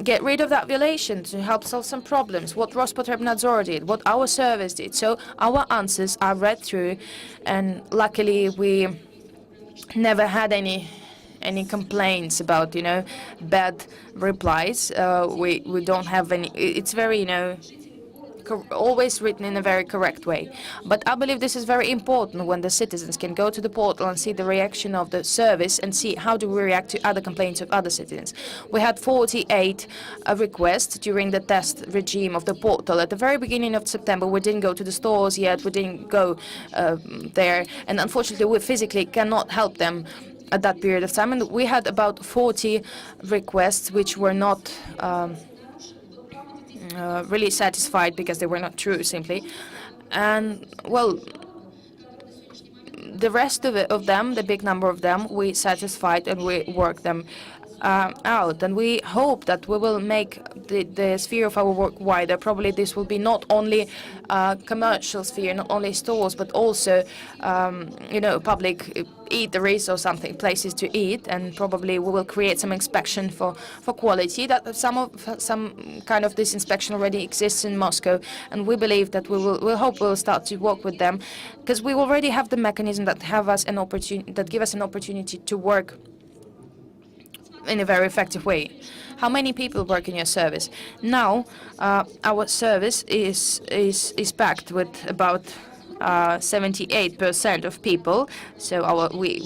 A: get rid of that violation, to help solve some problems, what Rospotrebnadzor did, what our service did. So our answers are read through, and luckily we never had any complaints about, you know, bad replies. We don't have any. It's very, you know, always written in a very correct way. But I believe this is very important when the citizens can go to the portal and see the reaction of the service and see how do we react to other complaints of other citizens. We had 48 requests during the test regime of the portal. At the very beginning of September, we didn't go to the stores yet, we didn't go there, and unfortunately we physically cannot help them at that period of time. And we had about 40 requests which were not really satisfied because they were not true, simply. And, well, the rest of them, the big number of them, we satisfied and we worked them out. And we hope that we will make the sphere of our work wider. Probably this will be not only commercial sphere, not only stores, but also, you know, public eateries or something, places to eat. And probably we will create some inspection for quality. That some kind of this inspection already exists in Moscow, and we believe that we hope we'll start to work with them, because we already have the mechanism that give us an opportunity to work in a very effective way. How many people work in your service? Now, our service is packed with about 78% of people. So we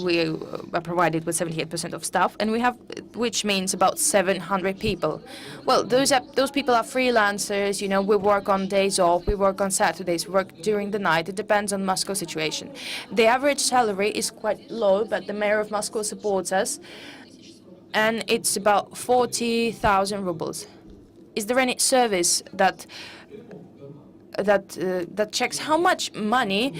A: are provided with 78% of staff, and we have, which means about 700 people. Well, those people are freelancers. You know, we work on days off, we work on Saturdays, we work during the night. It depends on Moscow situation. The average salary is quite low, but the mayor of Moscow supports us, and it's about 40,000 rubles. Is there any service that checks how much money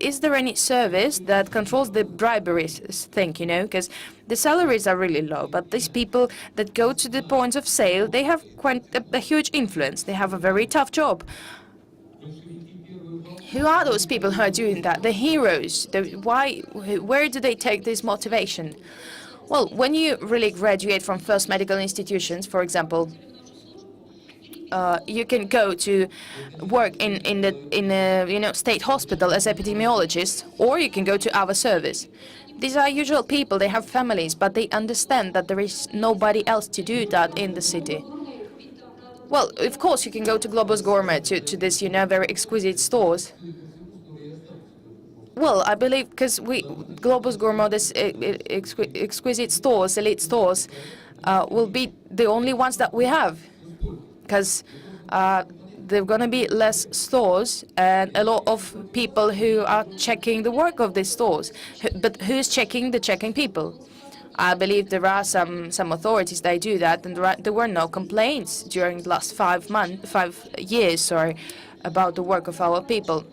A: is there any service that controls the bribery thing, you know? Because the salaries are really low, but these people that go to the points of sale, they have quite a huge influence. They have a very tough job. Who are those people who are doing that? The heroes. Where do they take this motivation? Well, when you really graduate from first medical institutions, for example, you can go to work in a state hospital as epidemiologist, or you can go to our service. These are usual people. They have families, but they understand that there is nobody else to do that in the city. Well, of course, you can go to Globus Gourmet, to this, you know, very exquisite stores. Well, I believe because Globus Gourmet, this exquisite stores, elite stores, will be the only ones that we have, because there are going to be less stores and a lot of people who are checking the work of these stores. But who's checking the checking people? I believe there are some authorities that do that, and there were no complaints during the last 5 years, about the work of our people.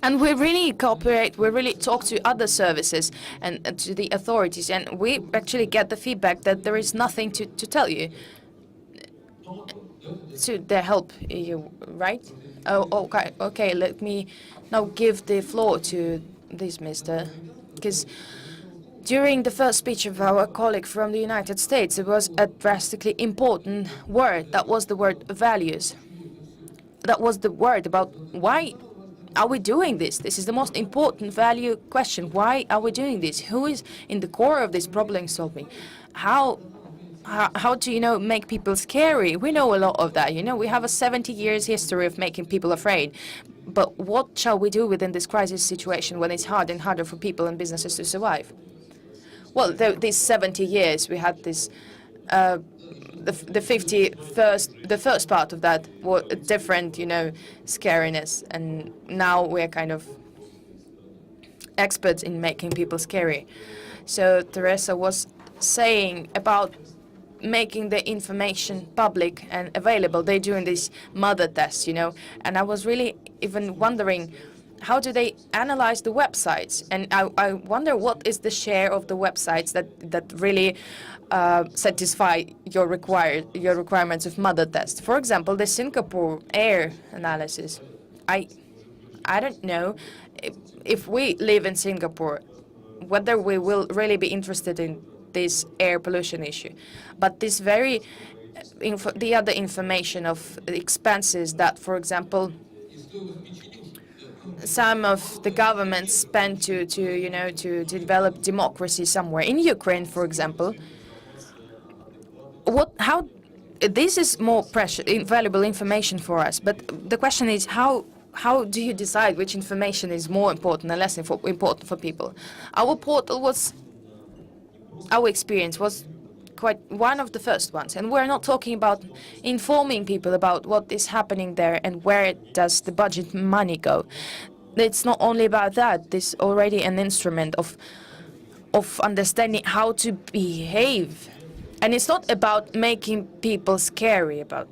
A: And we really cooperate, we really talk to other services and to the authorities, and we actually get the feedback that there is nothing to tell you. To their help you, right? Oh, okay, let me now give the floor to this Mr. Because during the first speech of our colleague from the United States, there was a drastically important word. That was the word values. That was the word about why are we doing this? This is the most important value question. Why are we doing this? Who is in the core of this problem solving? How to, you know, make people scary? We know a lot of that. You know, we have a 70 years history of making people afraid. But what shall we do within this crisis situation when it's harder and harder for people and businesses to survive? Well, these 70 years, we had this, the first part of that was a different, you know, scariness, and now we're kind of experts in making people scary. So Teresa was saying about making the information public and available. They're doing this mother test, you know, and I was really even wondering how do they analyze the websites? And I wonder what is the share of the websites that really satisfy your requirements of mother test. For example, the Singapore air analysis. I don't know if we live in Singapore, whether we will really be interested in this air pollution issue. But this very the other information of the expenses that, for example, some of the governments spend to develop democracy somewhere in Ukraine, for example. How this is more precious, valuable information for us. But the question is how do you decide which information is more important and less important for people? Our portal was, our experience was quite one of the first ones, and we're not talking about informing people about what is happening there and where does the budget money go. It's not only about that. This already an instrument of understanding how to behave, and it's not about making people scary about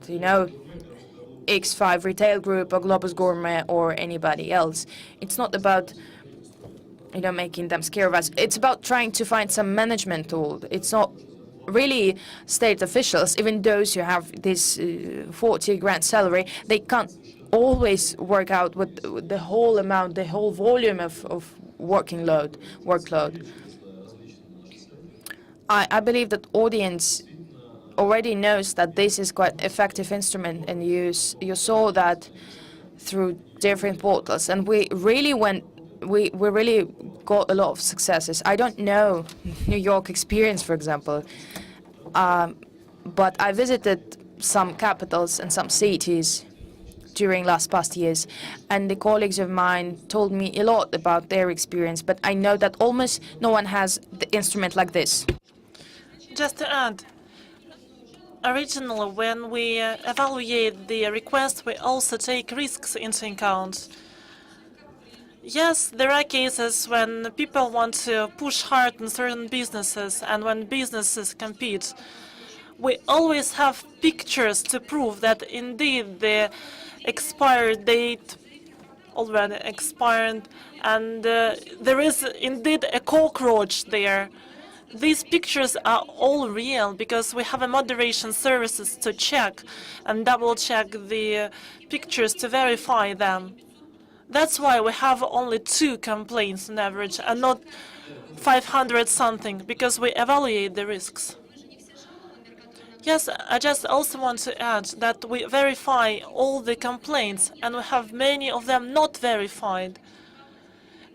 A: X5 Retail Group or Globus Gourmet or anybody else. It's not about making them scared of us. It's about trying to find some management tool. It's not really state officials, even those who have this 40 grand salary, they can't always work out with the whole amount, the whole volume of workload. I believe that audience already knows that this is quite effective instrument, and you saw that through different portals, and we really got a lot of successes. I don't know New York experience, for example, but I visited some capitals and some cities during past years, and the colleagues of mine told me a lot about their experience, but I know that almost no one has the instrument like this.
D: Just to add, originally when we evaluate the request, we also take risks into account. Yes, there are cases when people want to push hard in certain businesses and when businesses compete. We always have pictures to prove that indeed the expired date already expired and there is indeed a cockroach there. These pictures are all real because we have a moderation services to check and double-check the pictures to verify them. That's why we have only 2 complaints on average and not 500 something, because we evaluate the risks. Yes, I just also want to add that we verify all the complaints and we have many of them not verified.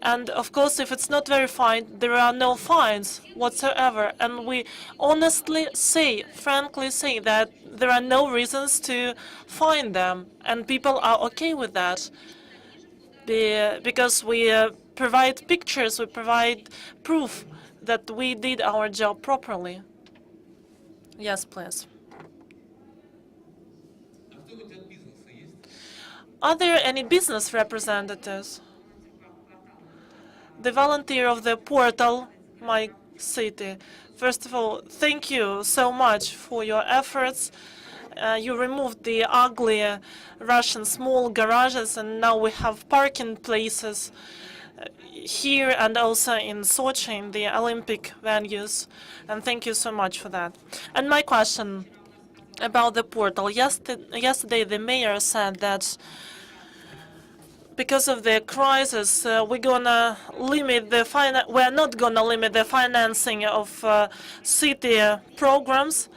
D: And of course, if it's not verified, there are no fines whatsoever. And we honestly say, frankly say that there are no reasons to fine them. And people are okay with that. Because we provide pictures, we provide proof that we did our job properly. Yes, please. Are there any business representatives? The volunteer of the portal, My City. First of all, thank you so much for your efforts. You removed the ugly Russian small garages, and now we have parking places here and also in Sochi, in the Olympic venues. And thank you so much for that. And my question about the portal. Yesterday, the mayor said that because of the crisis, we're gonna limit the we're not gonna limit the financing of city programs.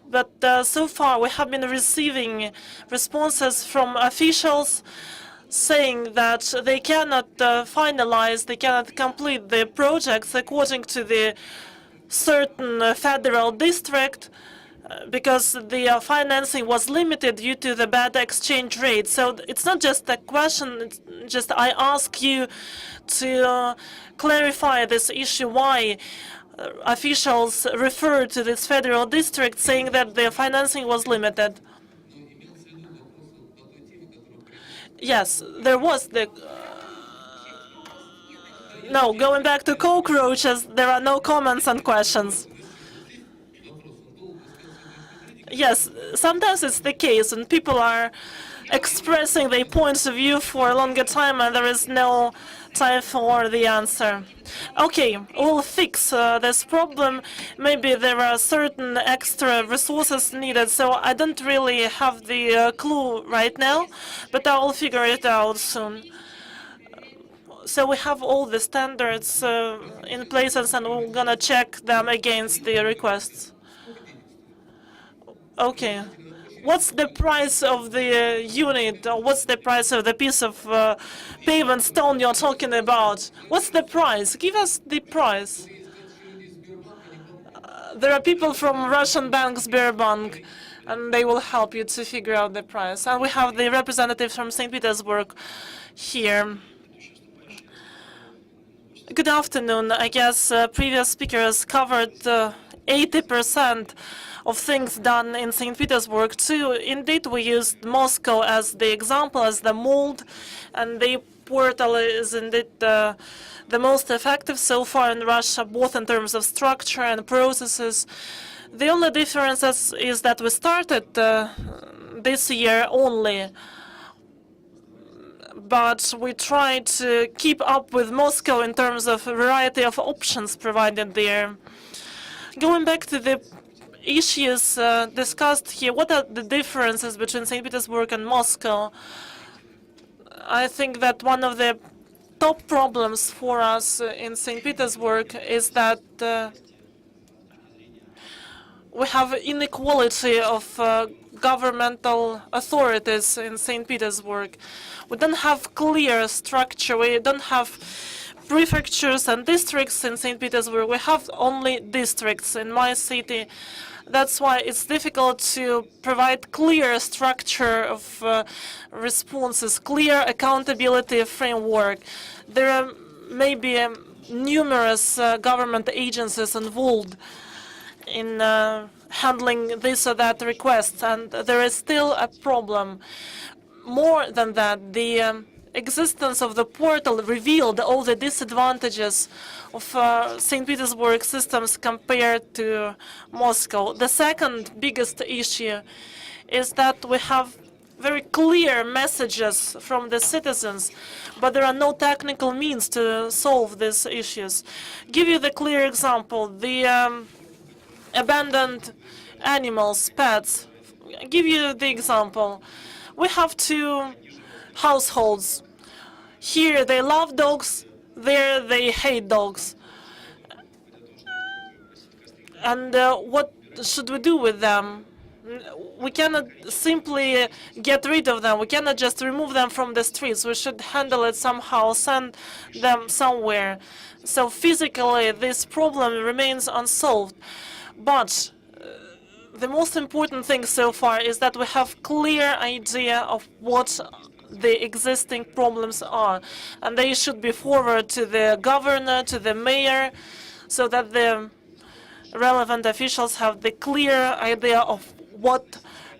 D: But so far, we have been receiving responses from officials saying that they cannot finalize, they cannot complete the projects according to the certain federal district because the financing was limited due to the bad exchange rate. So it's not just a question, it's just I ask you to clarify this issue, why officials refer to this federal district saying that the financing was limited. Yes, there was the... no, going back to cockroaches, there are no comments and questions. Yes, sometimes it's the case, and people are expressing their points of view for a longer time, and there is no time for the answer. Okay, we'll fix this problem. Maybe there are certain extra resources needed, so I don't really have the clue right now, but I will figure it out soon. So we have all the standards in places, and we're gonna check them against the requests. Okay. What's the price of the unit, or what's the price of the piece of pavement stone you're talking about? What's the price? Give us the price. There are people from Russian bank, Sberbank, and they will help you to figure out the price. And we have the representative from St. Petersburg here. Good afternoon. I guess previous speakers covered 80% of things done in St. Petersburg too. Indeed, we used Moscow as the example, as the mold, and the portal is indeed the most effective so far in Russia, both in terms of structure and processes. The only difference is that we started this year only, but we try to keep up with Moscow in terms of a variety of options provided there. Going back to the issues discussed here, what are the differences between St. Petersburg and Moscow? I think that one of the top problems for us in St. Petersburg is that we have inequality of governmental authorities in St. Petersburg. We don't have clear structure. We don't have prefectures and districts in St. Petersburg. We have only districts in my city. That's why it's difficult to provide clear structure of responses, clear accountability framework. There are maybe numerous government agencies involved in handling this or that request, and there is still a problem. More than that, the existence of the portal revealed all the disadvantages of St. Petersburg systems compared to Moscow. The second biggest issue is that we have very clear messages from the citizens, but there are no technical means to solve these issues. Give you the clear example, the abandoned animals, pets. Give you the example. We have two households. Here they love dogs, there they hate dogs. And what should we do with them? We cannot simply get rid of them. We cannot just remove them from the streets. We should handle it somehow, send them somewhere. So physically, this problem remains unsolved. But the most important thing so far is that we have clear idea of what the existing problems are, and they should be forwarded to the governor, to the mayor, so that the relevant officials have the clear idea of what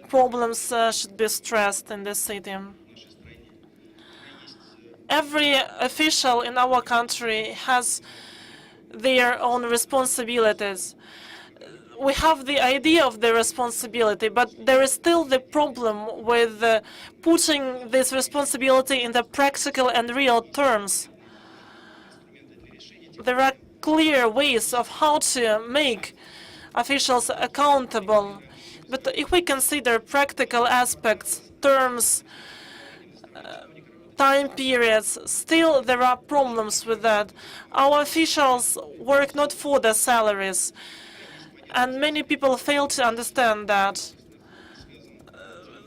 D: problems should be stressed in the city. Every official in our country has their own responsibilities. We have the idea of the responsibility, but there is still the problem with putting this responsibility in the practical and real terms. There are clear ways of how to make officials accountable, but if we consider practical aspects, terms, time periods, still there are problems with that. Our officials work not for their salaries, and many people fail to understand that.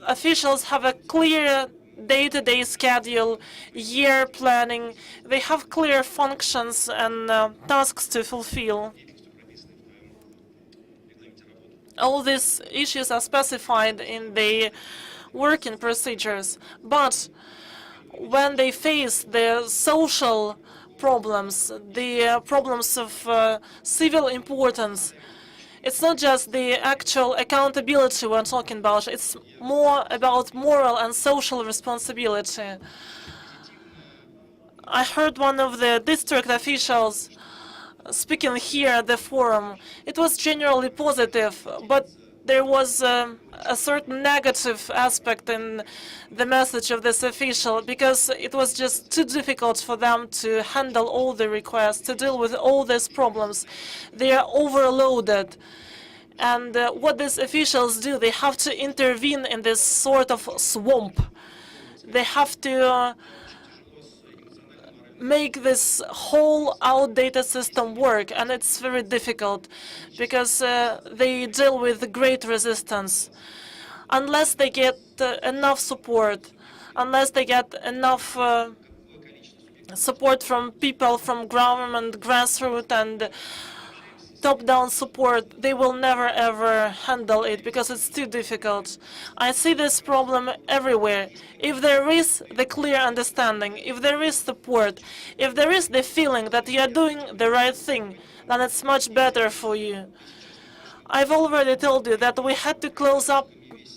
D: Officials have a clear day-to-day schedule, year planning. They have clear functions and tasks to fulfill. All these issues are specified in the working procedures, but when they face the social problems, the problems of civil importance, it's not just the actual accountability we're talking about, it's more about moral and social responsibility. I heard one of the district officials speaking here at the forum. It was generally positive, but there was a certain negative aspect in the message of this official, because it was just too difficult for them to handle all the requests, to deal with all these problems. They are overloaded. And what these officials do, they have to intervene in this sort of swamp. They have to make this whole outdated system work, and it's very difficult because they deal with great resistance. Unless they get enough support, unless they get enough support from people, from government, grassroots, and top-down support, they will never ever handle it because it's too difficult. I see this problem everywhere. If there is the clear understanding, if there is support, if there is the feeling that you are doing the right thing, then it's much better for you. I've already told you that we had to close up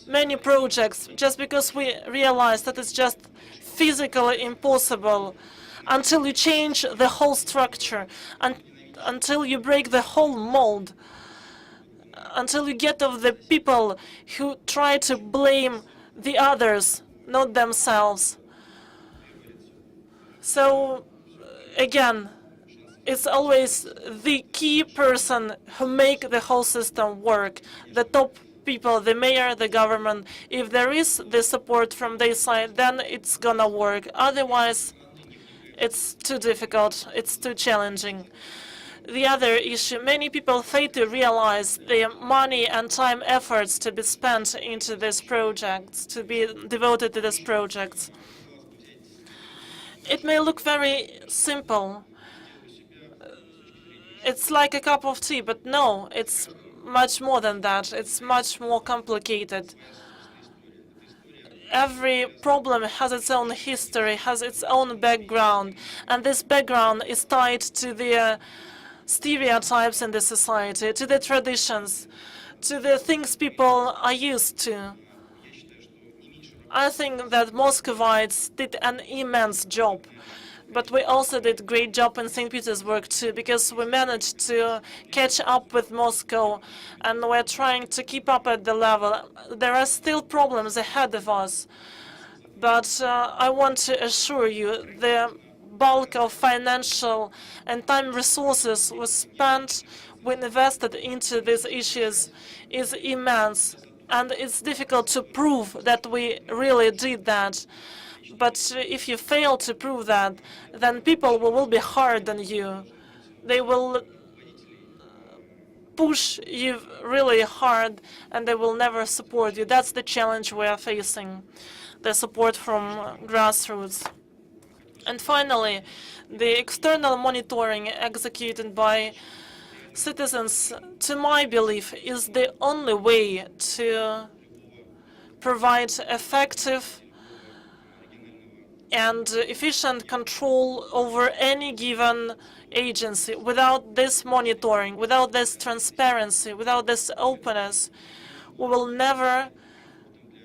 D: many projects just because we realized that it's just physically impossible until you change the whole structure, and until you break the whole mold, until you get of the people who try to blame the others, not themselves. So, again, it's always the key person who make the whole system work, the top people, the mayor, the government. If there is the support from their side, then it's gonna work. Otherwise, it's too difficult, it's too challenging. The other issue, many people fail to realize the money and time efforts to be spent into these projects, to be devoted to these projects. It may look very simple. It's like a cup of tea, but no, it's much more than that. It's much more complicated. Every problem has its own history, has its own background, and this background is tied to the stereotypes in the society, to the traditions, to the things people are used to. I think that Muscovites did an immense job, but we also did a great job in St. Petersburg too, because we managed to catch up with Moscow, and we're trying to keep up at the level. There are still problems ahead of us, but I want to assure you the bulk of financial and time resources was spent, we invested into these issues is immense, and it's difficult to prove that we really did that. But if you fail to prove that, then people will be hard on you. They will push you really hard, and they will never support you. That's the challenge we are facing, the support from grassroots. And finally, the external monitoring executed by citizens, to my belief, is the only way to provide effective and efficient control over any given agency. Without this monitoring, without this transparency, without this openness, we will never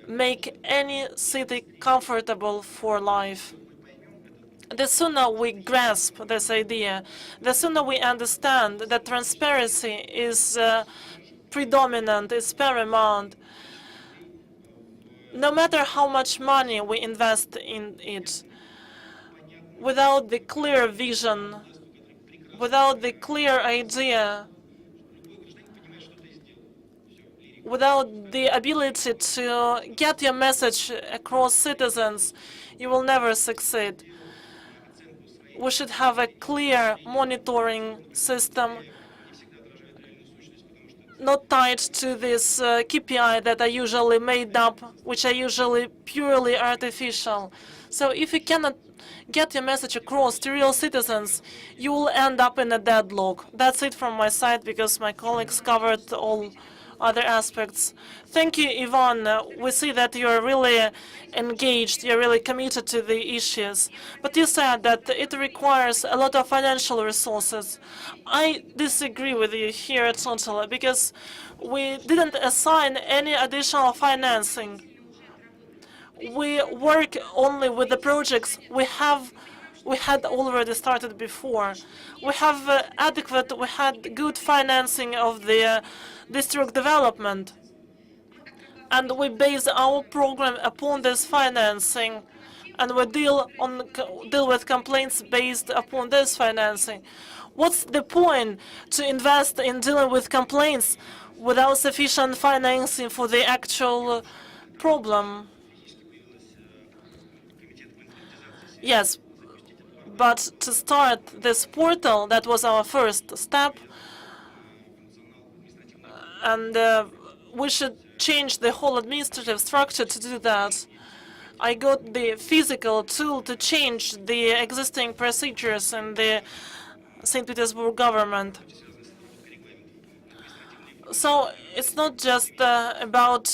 D: make any city comfortable for life. The sooner we grasp this idea, the sooner we understand that transparency is predominant, is paramount, no matter how much money we invest in it, without the clear vision, without the clear idea, without the ability to get your message across citizens, you will never succeed. We should have a clear monitoring system, not tied to this KPI that are usually made up, which are usually purely artificial. So if you cannot get your message across to real citizens, you will end up in a deadlock. That's it from my side, because my colleagues covered all other aspects. Thank you, Ivan. We see that you're really engaged, you're really committed to the issues. But you said that it requires a lot of financial resources. I disagree with you here totally, because we didn't assign any additional financing. We work only with the projects we had already started before. We have we had good financing of the district development. and we base our program upon this financing, and we deal with complaints based upon this financing. What's the point to invest in dealing with complaints without sufficient financing for the actual problem? Yes, but to start this portal, that was our first step, and we should change the whole administrative structure to do that. I got the physical tool to change the existing procedures in the St. Petersburg government. So it's not just about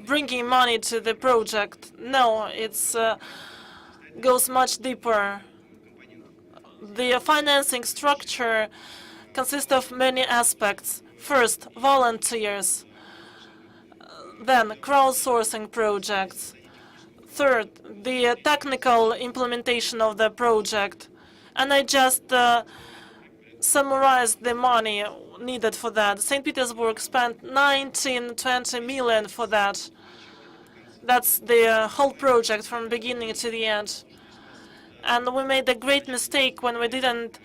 D: bringing money to the project. No, it's goes much deeper. The financing structure consists of many aspects. First, volunteers, then crowdsourcing projects. Third, the technical implementation of the project. And I just summarized the money needed for that. St. Petersburg spent 20 million for that. That's the whole project from beginning to the end. And we made a great mistake when we didn't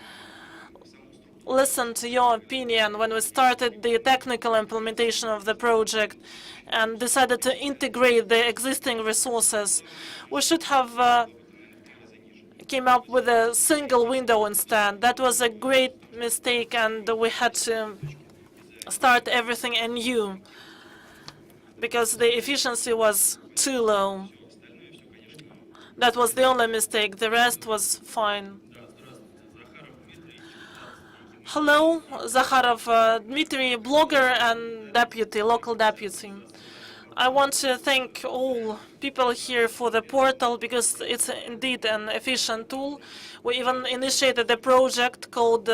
D: listen to your opinion when we started the technical implementation of the project and decided to integrate the existing resources. We should have came up with a single window instead. That was a great mistake, and we had to start everything anew because the efficiency was too low. That was the only mistake. The rest was fine. Hello, Zakharov Dmitry, blogger and deputy, local deputy. I want to thank all people here for the portal because it's indeed an efficient tool. We even initiated a project called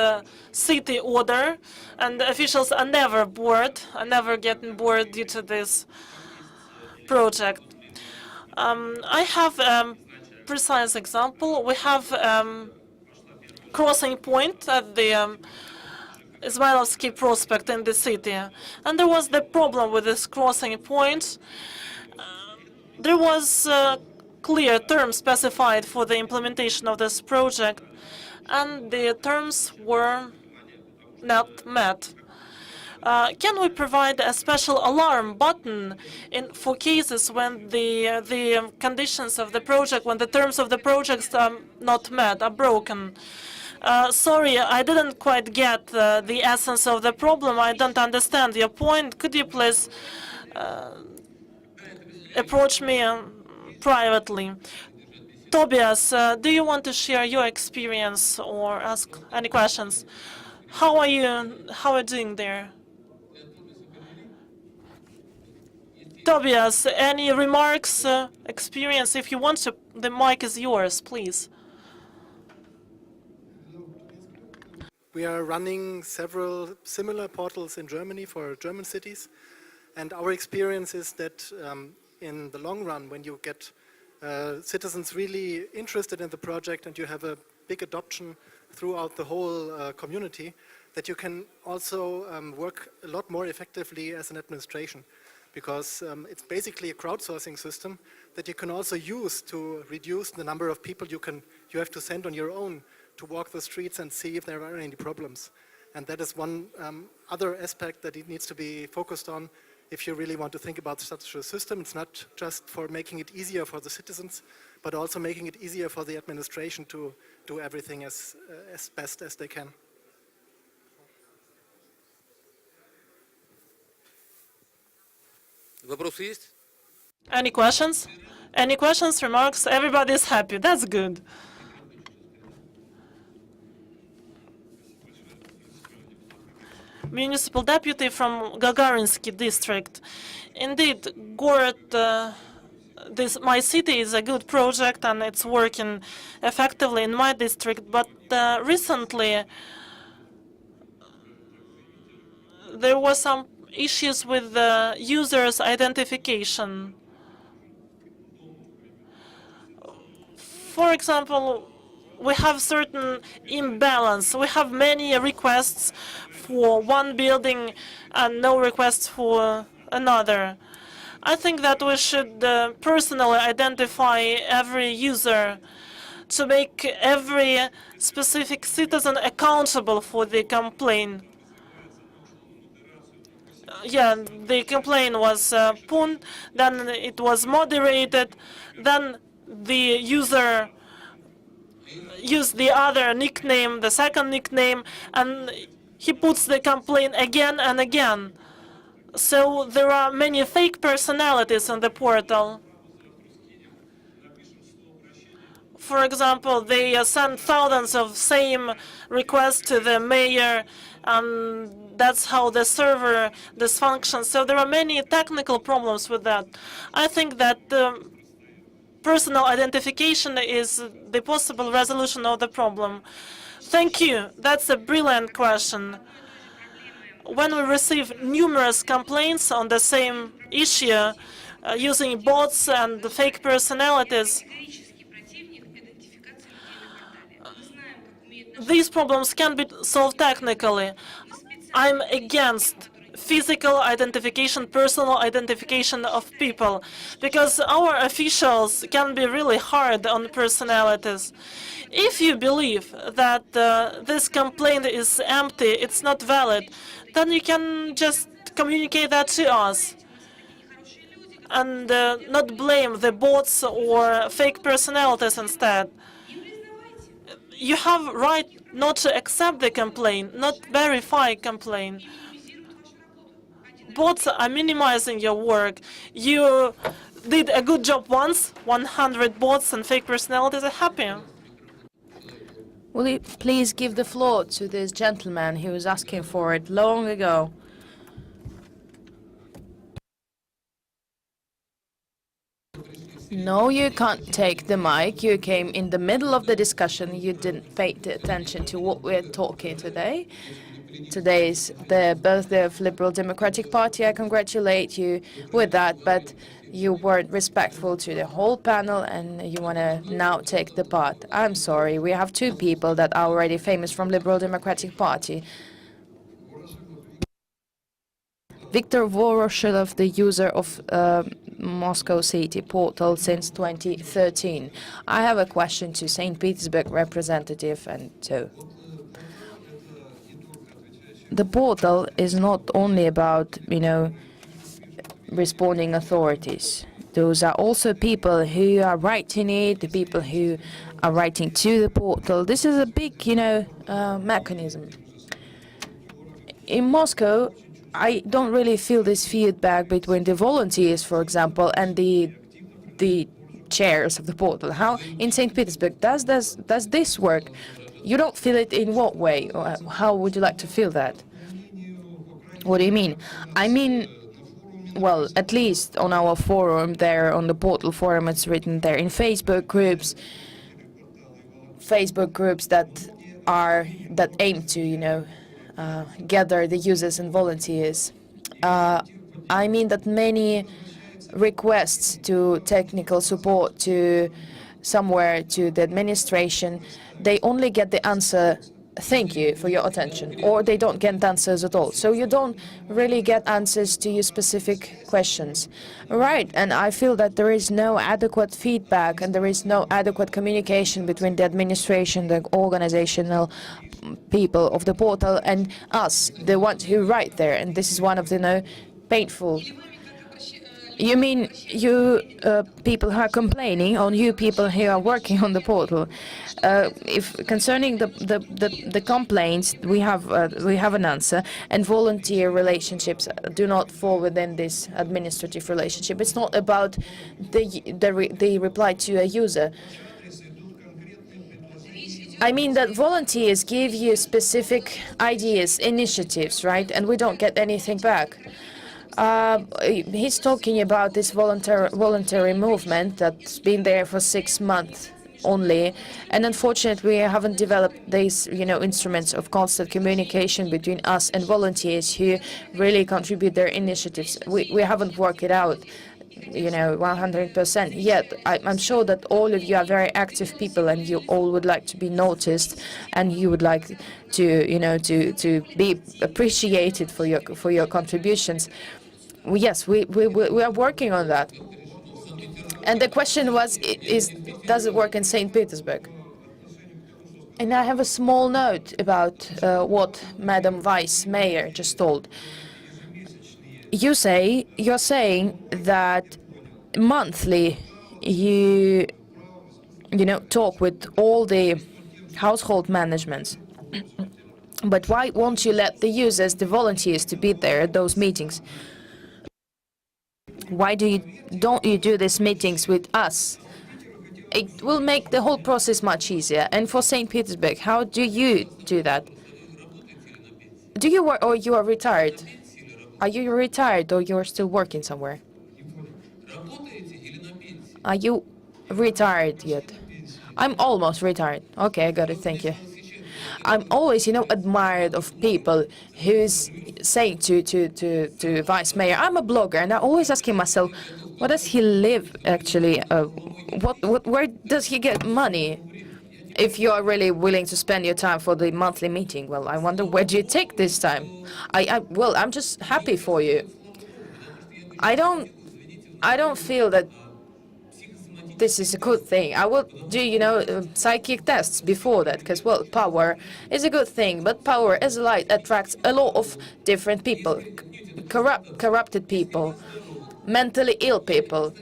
D: City Order, and the officials are never bored, are never getting bored due to this project. I have a precise example. We have crossing point at the Izmailovsky Prospect in the city. And there was the problem with this crossing point. There was clear terms specified for the implementation of this project, and the terms were not met. Can we provide a special alarm button for cases when the conditions of the project, when the terms of the project are not met, are broken? Sorry, I didn't quite get the essence of the problem. I don't understand your point. Could you please approach me privately? Tobias, do you want to share your experience or ask any questions? How are you doing there? Tobias, any remarks, experience? If you want to, the mic is yours, please.
E: We are running several similar portals in Germany for German cities, and our experience is that in the long run, when you get citizens really interested in the project and you have a big adoption throughout the whole community, that you can also work a lot more effectively as an administration, because it's basically a crowdsourcing system that you can also use to reduce the number of people you have to send on your own to walk the streets and see if there are any problems. And that is one other aspect that it needs to be focused on if you really want to think about such a system. It's not just for making it easier for the citizens, but also making it easier for the administration to do everything as best as they can.
B: Вопросы есть?
D: Any questions? Any questions, remarks? Everybody's happy. That's good. Municipal deputy from Gagarinsky district. Indeed, Gorod, my city is a good project and it's working effectively in my district, but recently there were some issues with the user's identification. For example, we have certain imbalance. We have many requests for one building and no requests for another. I think that we should personally identify every user to make every specific citizen accountable for the complaint. Yeah, the complaint was put, then it was moderated, then the user used the other nickname, the second nickname, and he puts the complaint again and again. So there are many fake personalities on the portal. For example, they send thousands of same requests to the mayor, and that's how the server dysfunctions. So there are many technical problems with that. I think that personal identification is the possible resolution of the problem. Thank you. That's a brilliant question. When we receive numerous complaints on the same issue using bots and fake personalities, these problems can be solved technically. I'm against physical identification, personal identification of people, because our officials can be really hard on personalities. If you believe that this complaint is empty, it's not valid, then you can just communicate that to us and not blame the bots or fake personalities instead. You have right not to accept the complaint, not verify complaint. Bots are minimizing your work. You did a good job once, 100 bots and fake personalities are happy.
A: Will you please give the floor to this gentleman who was asking for it long ago? No, you can't take the mic. You came in the middle of the discussion. You didn't pay attention to what we're talking today. Today is the birthday of Liberal Democratic Party. I congratulate you with that, but you weren't respectful to the whole panel and you want to now take the part. I'm sorry, we have two people that are already famous from Liberal Democratic Viktor Voroshilov, the user of Moscow City portal since 2013. I have a question to St. Petersburg representative and to the portal is not only about, responding authorities. Those are also people who are writing it, the people who are writing to the portal. This is a big, mechanism. In Moscow, I don't really feel this feedback between the volunteers, for example, and the chairs of the portal. How in St. Petersburg does this work? You don't feel it in what way? Or how would you like to feel that? What do you mean? I mean, well, at least on our forum there, on the portal forum, it's written there in Facebook groups that aim to, gather the users and volunteers. I mean that many requests to technical support to somewhere to the administration, they only get the answer, thank you for your attention, or they don't get answers at all. So you don't really get answers to your specific questions. Right, and I feel that there is no adequate feedback and there is no adequate communication between the administration, the organizational people of the portal and us, the ones who write there, and this is one of the painful. You mean you people who are complaining, or you people who are working on the portal? If concerning the complaints, we have an answer, and volunteer relationships do not fall within this administrative relationship. It's not about the reply to a user. I mean that volunteers give you specific ideas, initiatives, right? And we don't get anything back. He's talking about this voluntary movement that's been there for 6 months only, and unfortunately we haven't developed these instruments of constant communication between us and volunteers who really contribute their initiatives. We haven't worked it out 100% yet. I'm sure that all of you are very active people and you all would like to be noticed and you would like to to be appreciated for your contributions. Yes, we are working on that. And the question was, does it work in St. Petersburg? And I have a small note about what Madam Vice Mayor just told. You're saying that monthly you talk with all the household managements. But why won't you let the users, the volunteers, to be there at those meetings? Why don't you do these meetings with us? It will make the whole process much easier. And for St. Petersburg, how do you do that? Do you work or you are retired? Are you retired or you're still working somewhere? Are you retired yet? I'm almost retired. Okay, I got it. Thank you. I'm always, admired of people who's saying to Vice Mayor, I'm a blogger, and I'm always asking myself, what does he live actually? Where does he get money? If you are really willing to spend your time for the monthly meeting, well, I wonder where do you take this time? Well, I'm just happy for you. I don't feel that this is a good thing. I will do, psychic tests before that, because, well, power is a good thing, but power as a light attracts a lot of different people, corrupted people, mentally ill people.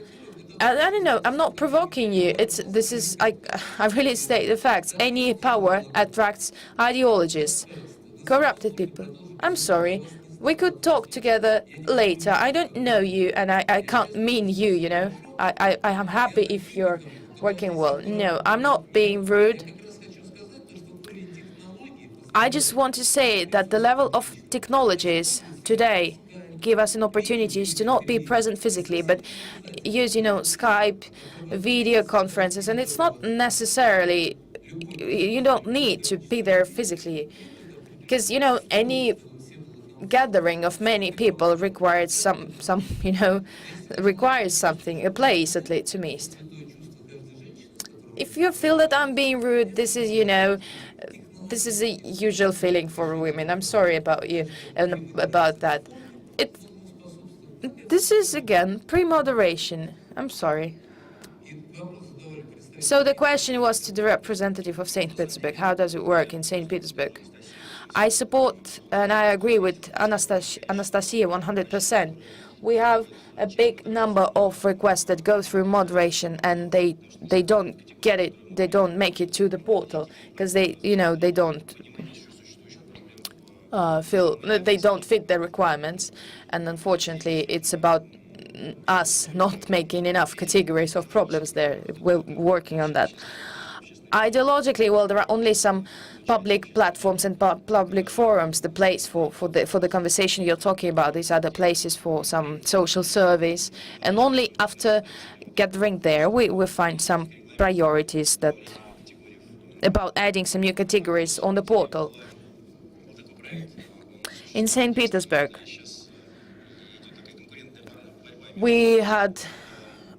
A: And I don't know, I'm not provoking you. I really state the facts. Any power attracts ideologies, corrupted people. I'm sorry. We could talk together later. I don't know you, and I can't mean you, I am happy if you're working well. No, I'm not being rude. I just want to say that the level of technologies today give us an opportunity to not be present physically, but use, Skype, video conferences, and it's not necessarily, you don't need to be there physically, because, any gathering of many people requires requires something, a place at least. If you feel that I'm being rude, this is a usual feeling for women. I'm sorry about you and about that. This is again pre-moderation. I'm sorry. So the question was to the representative of St. Petersburg. How does it work in St. Petersburg? I support and I agree with Anastasia 100%. We have a big number of requests that go through moderation, and they don't get it. They don't make it to the portal because they don't they don't fit the requirements, and unfortunately, it's about us not making enough categories of problems there. We're working on that. Ideologically, well, there are only some public platforms and public forums, the place for the conversation you're talking about. These are the places for some social surveys, and only after gathering there, we find some priorities about adding some new categories on the portal. In St. Petersburg, we had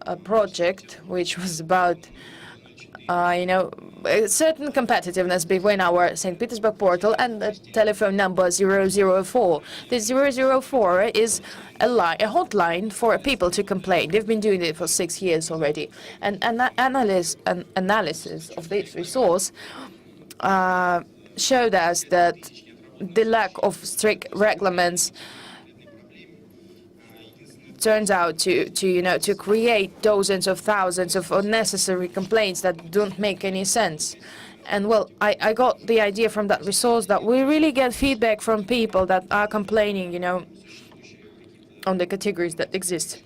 A: a project which was about a certain competitiveness between our St. Petersburg portal and the telephone number 004. The 004 is a hotline for people to complain. They've been doing it for 6 years already. And an analysis of this resource showed us that the lack of strict regulations turns out to create dozens of thousands of unnecessary complaints that don't make any sense. And well, I got the idea from that resource that we really get feedback from people that are complaining, on the categories that exist.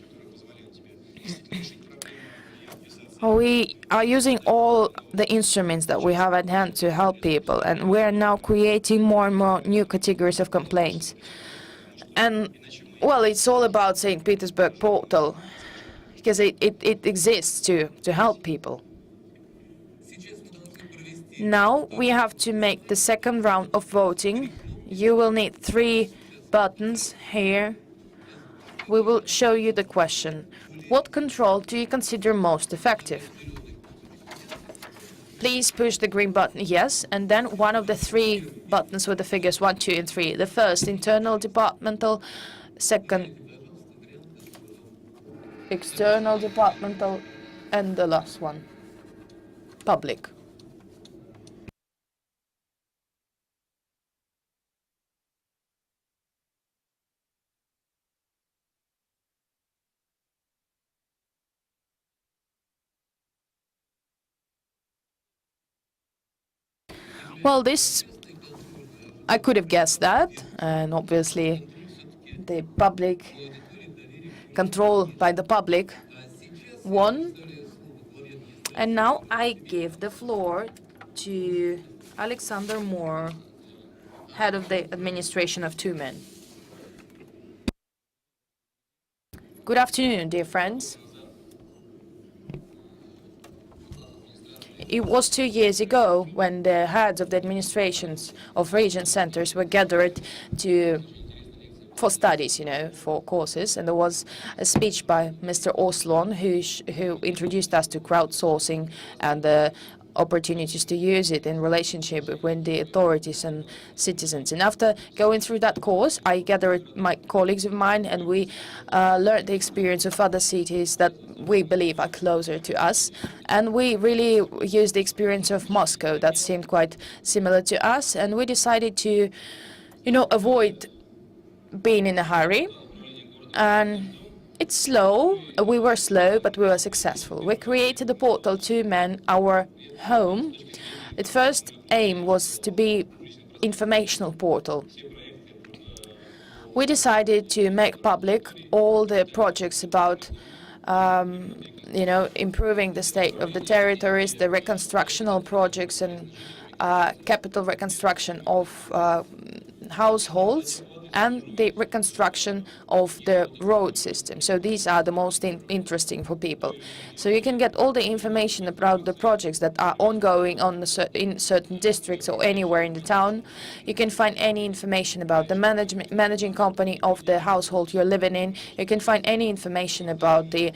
A: We are using all the instruments that we have at hand to help people, and we are now creating more and more new categories of complaints. And well, it's all about St. Petersburg portal, because it exists to help people. Now we have to make the second round of voting. You will need 3 buttons here. We will show you the question. What control do you consider most effective? Please push the green button, yes, and then one of the 3 buttons with the figures 1, 2, and 3. The first, internal departmental. Second, external, departmental, and the last one, public. Well, this, I could have guessed that, and obviously the public, control by the public, won. And now I give the floor to Alexander Moore, head of the administration of Tumen. Good afternoon, dear friends. It was 2 years ago when the heads of the administrations of region centers were gathered for studies, for courses, and there was a speech by Mr. Oslon who introduced us to crowdsourcing and the opportunities to use it in relationship between the authorities and citizens. And after going through that course, I gathered my colleagues of mine, and we learned the experience of other cities that we believe are closer to us. And we really used the experience of Moscow that seemed quite similar to us, and we decided to, avoid being in a hurry. And it's slow. We were slow, but we were successful. We created the portal Tumen, our home. Its first aim was to be informational portal. We decided to make public all the projects about improving the state of the territories, the reconstructional projects and capital reconstruction of households, and the reconstruction of the road system. So these are the most interesting for people. So you can get all the information about the projects that are ongoing in certain districts or anywhere in the town. You can find any information about the managing company of the household you're living in. You can find any information about the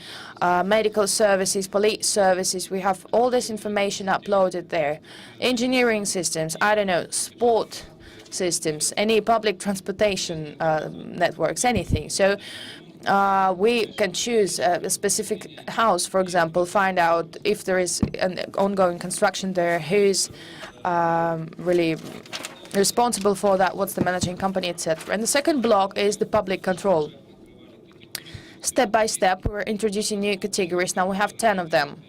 A: medical services, police services. We have all this information uploaded there. Engineering systems, sport systems, any public transportation networks, anything. So we can choose a specific house, for example, find out if there is an ongoing construction there, who's really responsible for that, what's the managing company, etc. And the second block is the public control. Step by step, we're introducing new categories. Now we have 10 of them.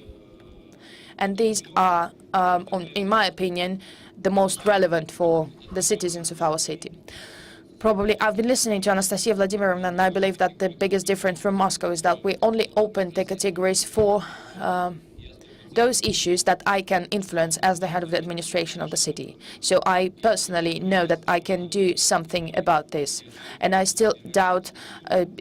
A: And these are, in my opinion, the most relevant for the citizens of our city. Probably, I've been listening to Anastasia Vladimirovna, and I believe that the biggest difference from Moscow is that we only open the categories for those issues that I can influence as the head of the administration of the city. So I personally know that I can do something about this. And I still doubt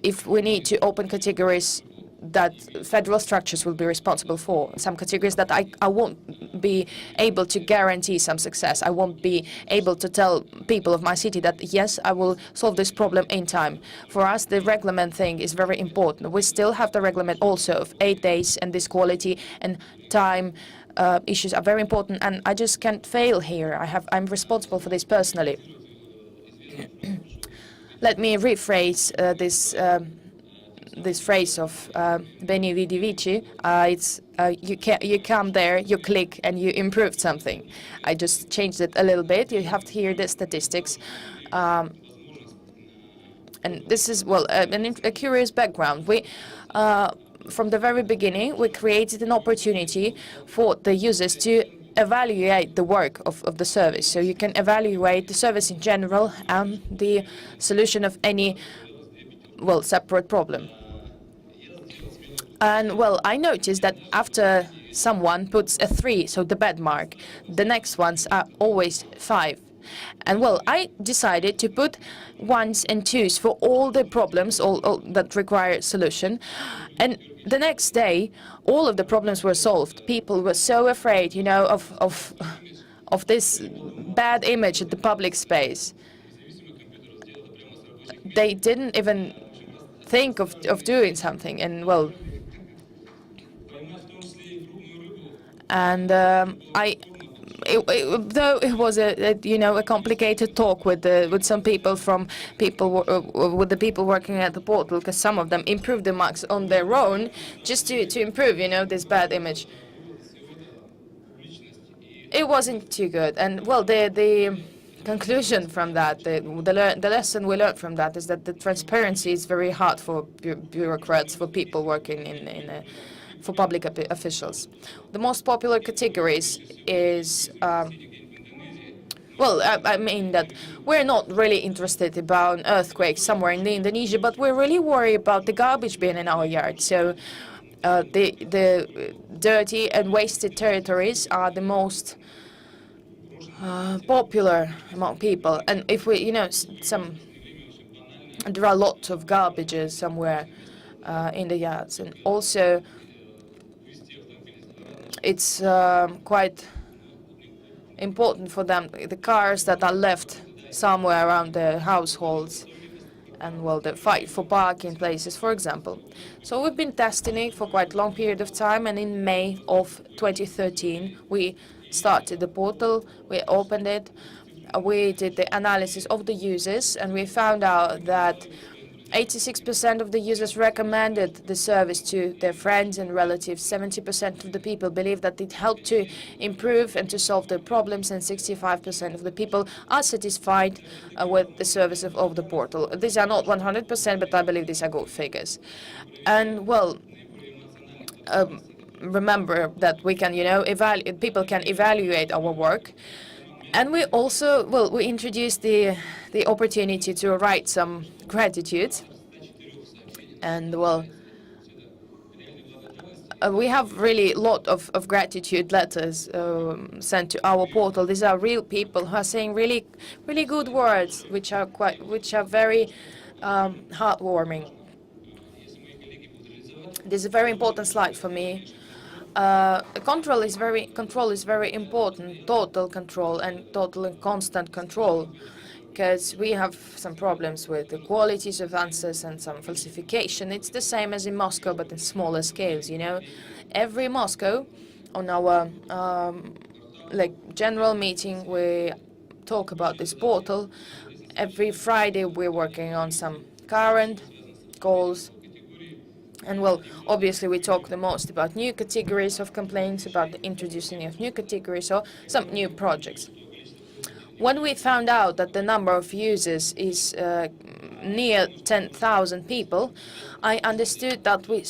A: if we need to open categories that federal structures will be responsible for. Some categories that I won't be able to guarantee some success. I won't be able to tell people of my city that, yes, I will solve this problem in time. For us, the reglement thing is very important. We still have the reglement also of 8 days, and this quality and time issues are very important, and I just can't fail here. I'm responsible for this personally. Let me rephrase this phrase of Veni Vidi Vici. It's you come there, you click, and you improved something. I just changed it a little bit. You have to hear the statistics. And this is, well, a curious background. We, from the very beginning, we created an opportunity for the users to evaluate the work of the service. So you can evaluate the service in general and the solution of any, well, separate problem. And, well, I noticed that after someone puts a 3, so the bad mark, the next ones are always 5. And, well, I decided to put 1s and 2s for all the problems all that require solution. And the next day, all of the problems were solved. People were so afraid, of this bad image at the public space. They didn't even think of doing something. And, well, though it was a complicated talk with some people with the people working at the portal, because some of them improved the marks on their own just to improve this bad image. It wasn't too good, and well, the conclusion from that, the lesson we learned from that is that the transparency is very hard for bureaucrats, for people working for public officials. The most popular categories is, well, I mean that we're not really interested about earthquakes somewhere in Indonesia, but we're really worried about the garbage bin in our yard. So the dirty and wasted territories are the most popular among people. And if we, there are lots of garbages somewhere in the yards, and also it's quite important for them, the cars that are left somewhere around the households, and well, the fight for parking places, for example. So we've been testing it for quite a long period of time, and in May of 2013 we started the portal, we opened it, we did the analysis of the users, and we found out that 86% of the users recommended the service to their friends and relatives. 70% of the people believe that it helped to improve and to solve their problems, and 65% of the people are satisfied with the service of the portal. These are not 100%, but I believe these are good figures. And well, remember that we can, people can evaluate our work. And we also, well, we introduced the opportunity to write some gratitude. And well, we have really a lot of gratitude letters sent to our portal. These are real people who are saying really good words, which are very heartwarming. This is a very important slide for me. Control is very important, total control and total and constant control, because we have some problems with the qualities of answers and some falsification. It's the same as in Moscow, but in smaller scales, Every Moscow, on our general meeting, we talk about this portal. Every Friday we're working on some current goals. And well, obviously we talk the most about new categories of complaints, about the introducing of new categories or some new projects. When we found out that the number of users is near 10,000 people, I understood that we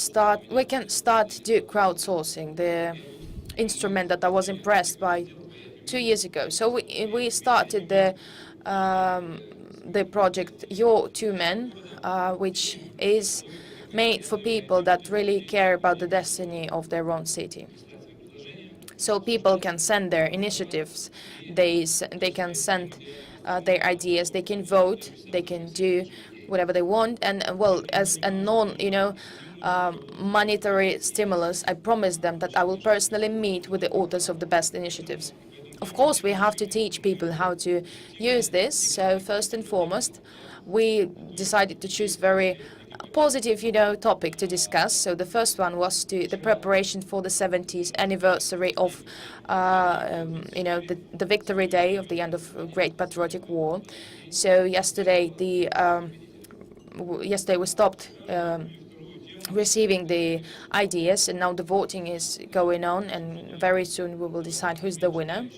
A: can start to do crowdsourcing, the instrument that I was impressed by 2 years ago. So we started the project Your Two Men, which is made for people that really care about the destiny of their own city. So people can send their initiatives, they can send their ideas, they can vote, they can do whatever they want, and well, as a monetary stimulus, I promised them that I will personally meet with the authors of the best initiatives. Of course, we have to teach people how to use this, so first and foremost, we decided to choose very positive, topic to discuss. So the first one was the preparation for the 70th anniversary of, the Victory Day of the end of Great Patriotic War. So yesterday we stopped receiving the ideas, and now the voting is going on, and very soon we will decide who's the winner.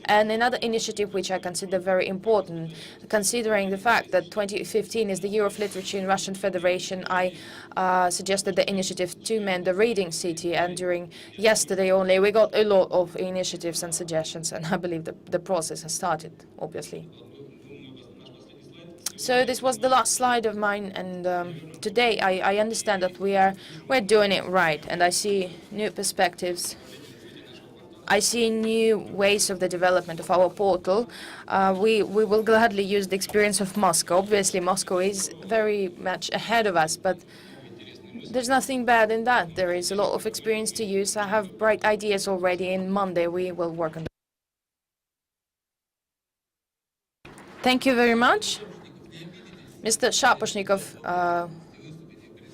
A: And another initiative which I consider very important, considering the fact that 2015 is the Year of Literature in Russian Federation, I suggested the initiative Two Men, the Reading City, and during yesterday only we got a lot of initiatives and suggestions, and I believe the process has started, obviously. So this was the last slide of mine, and today I understand that we're doing it right, and I see new perspectives. I see new ways of the development of our portal. We will gladly use the experience of Moscow. Obviously, Moscow is very much ahead of us, but there's nothing bad in that. There is a lot of experience to use. I have bright ideas already. In Monday, we will work on that. Thank you very much. Mr. Shaposhnikov,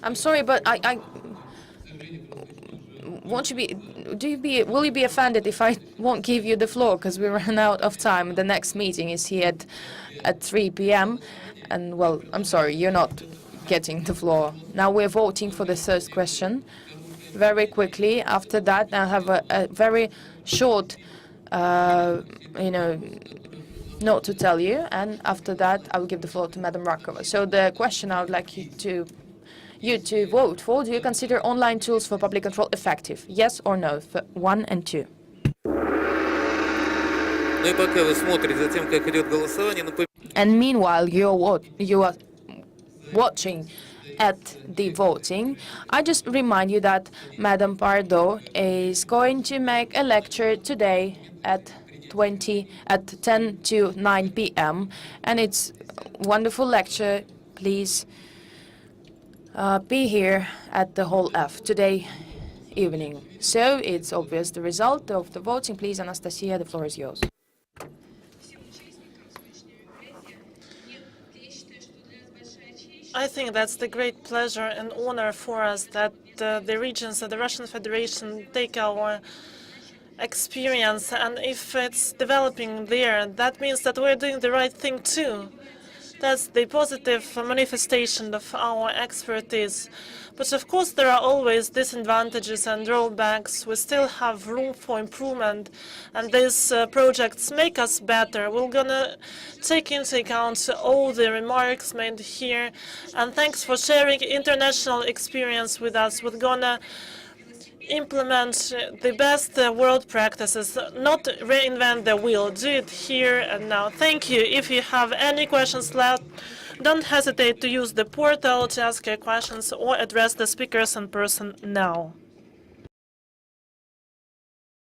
A: I'm sorry, but I want to be will you be offended if I won't give you the floor because we ran out of time? The next meeting is here at 3 p.m. And, well, I'm sorry, you're not getting the floor. Now we're voting for the third question. Very quickly, after that, I'll have a very short, note to tell you, and after that, I will give the floor to Madam Rakova. So the question I would like you to vote for: do you consider online tools for public control effective? Yes or no? For 1 and 2.
B: Ну и пока вы смотрите за тем, как идет голосование,
A: And meanwhile, you are watching at the voting, I just remind you that Madam Pardo is going to make a lecture today at 10 to 9 p.m. and it's a wonderful lecture. Please be here at the Hall F today evening. So it's obvious the result of the voting. Please, Anastasia, the floor is yours.
D: I think that's the great pleasure and honor for us that the regions of the Russian Federation take our experience, and if it's developing there, that means that we're doing the right thing too. That's the positive manifestation of our expertise. But of course, there are always disadvantages and drawbacks. We still have room for improvement, and these projects make us better. We're gonna take into account all the remarks made here, and thanks for sharing international experience with us. We're gonna implement the best world practices, not reinvent the wheel. Do it here and now. Thank you. If you have any questions left, don't hesitate to use the portal to ask your questions or address the speakers in person now.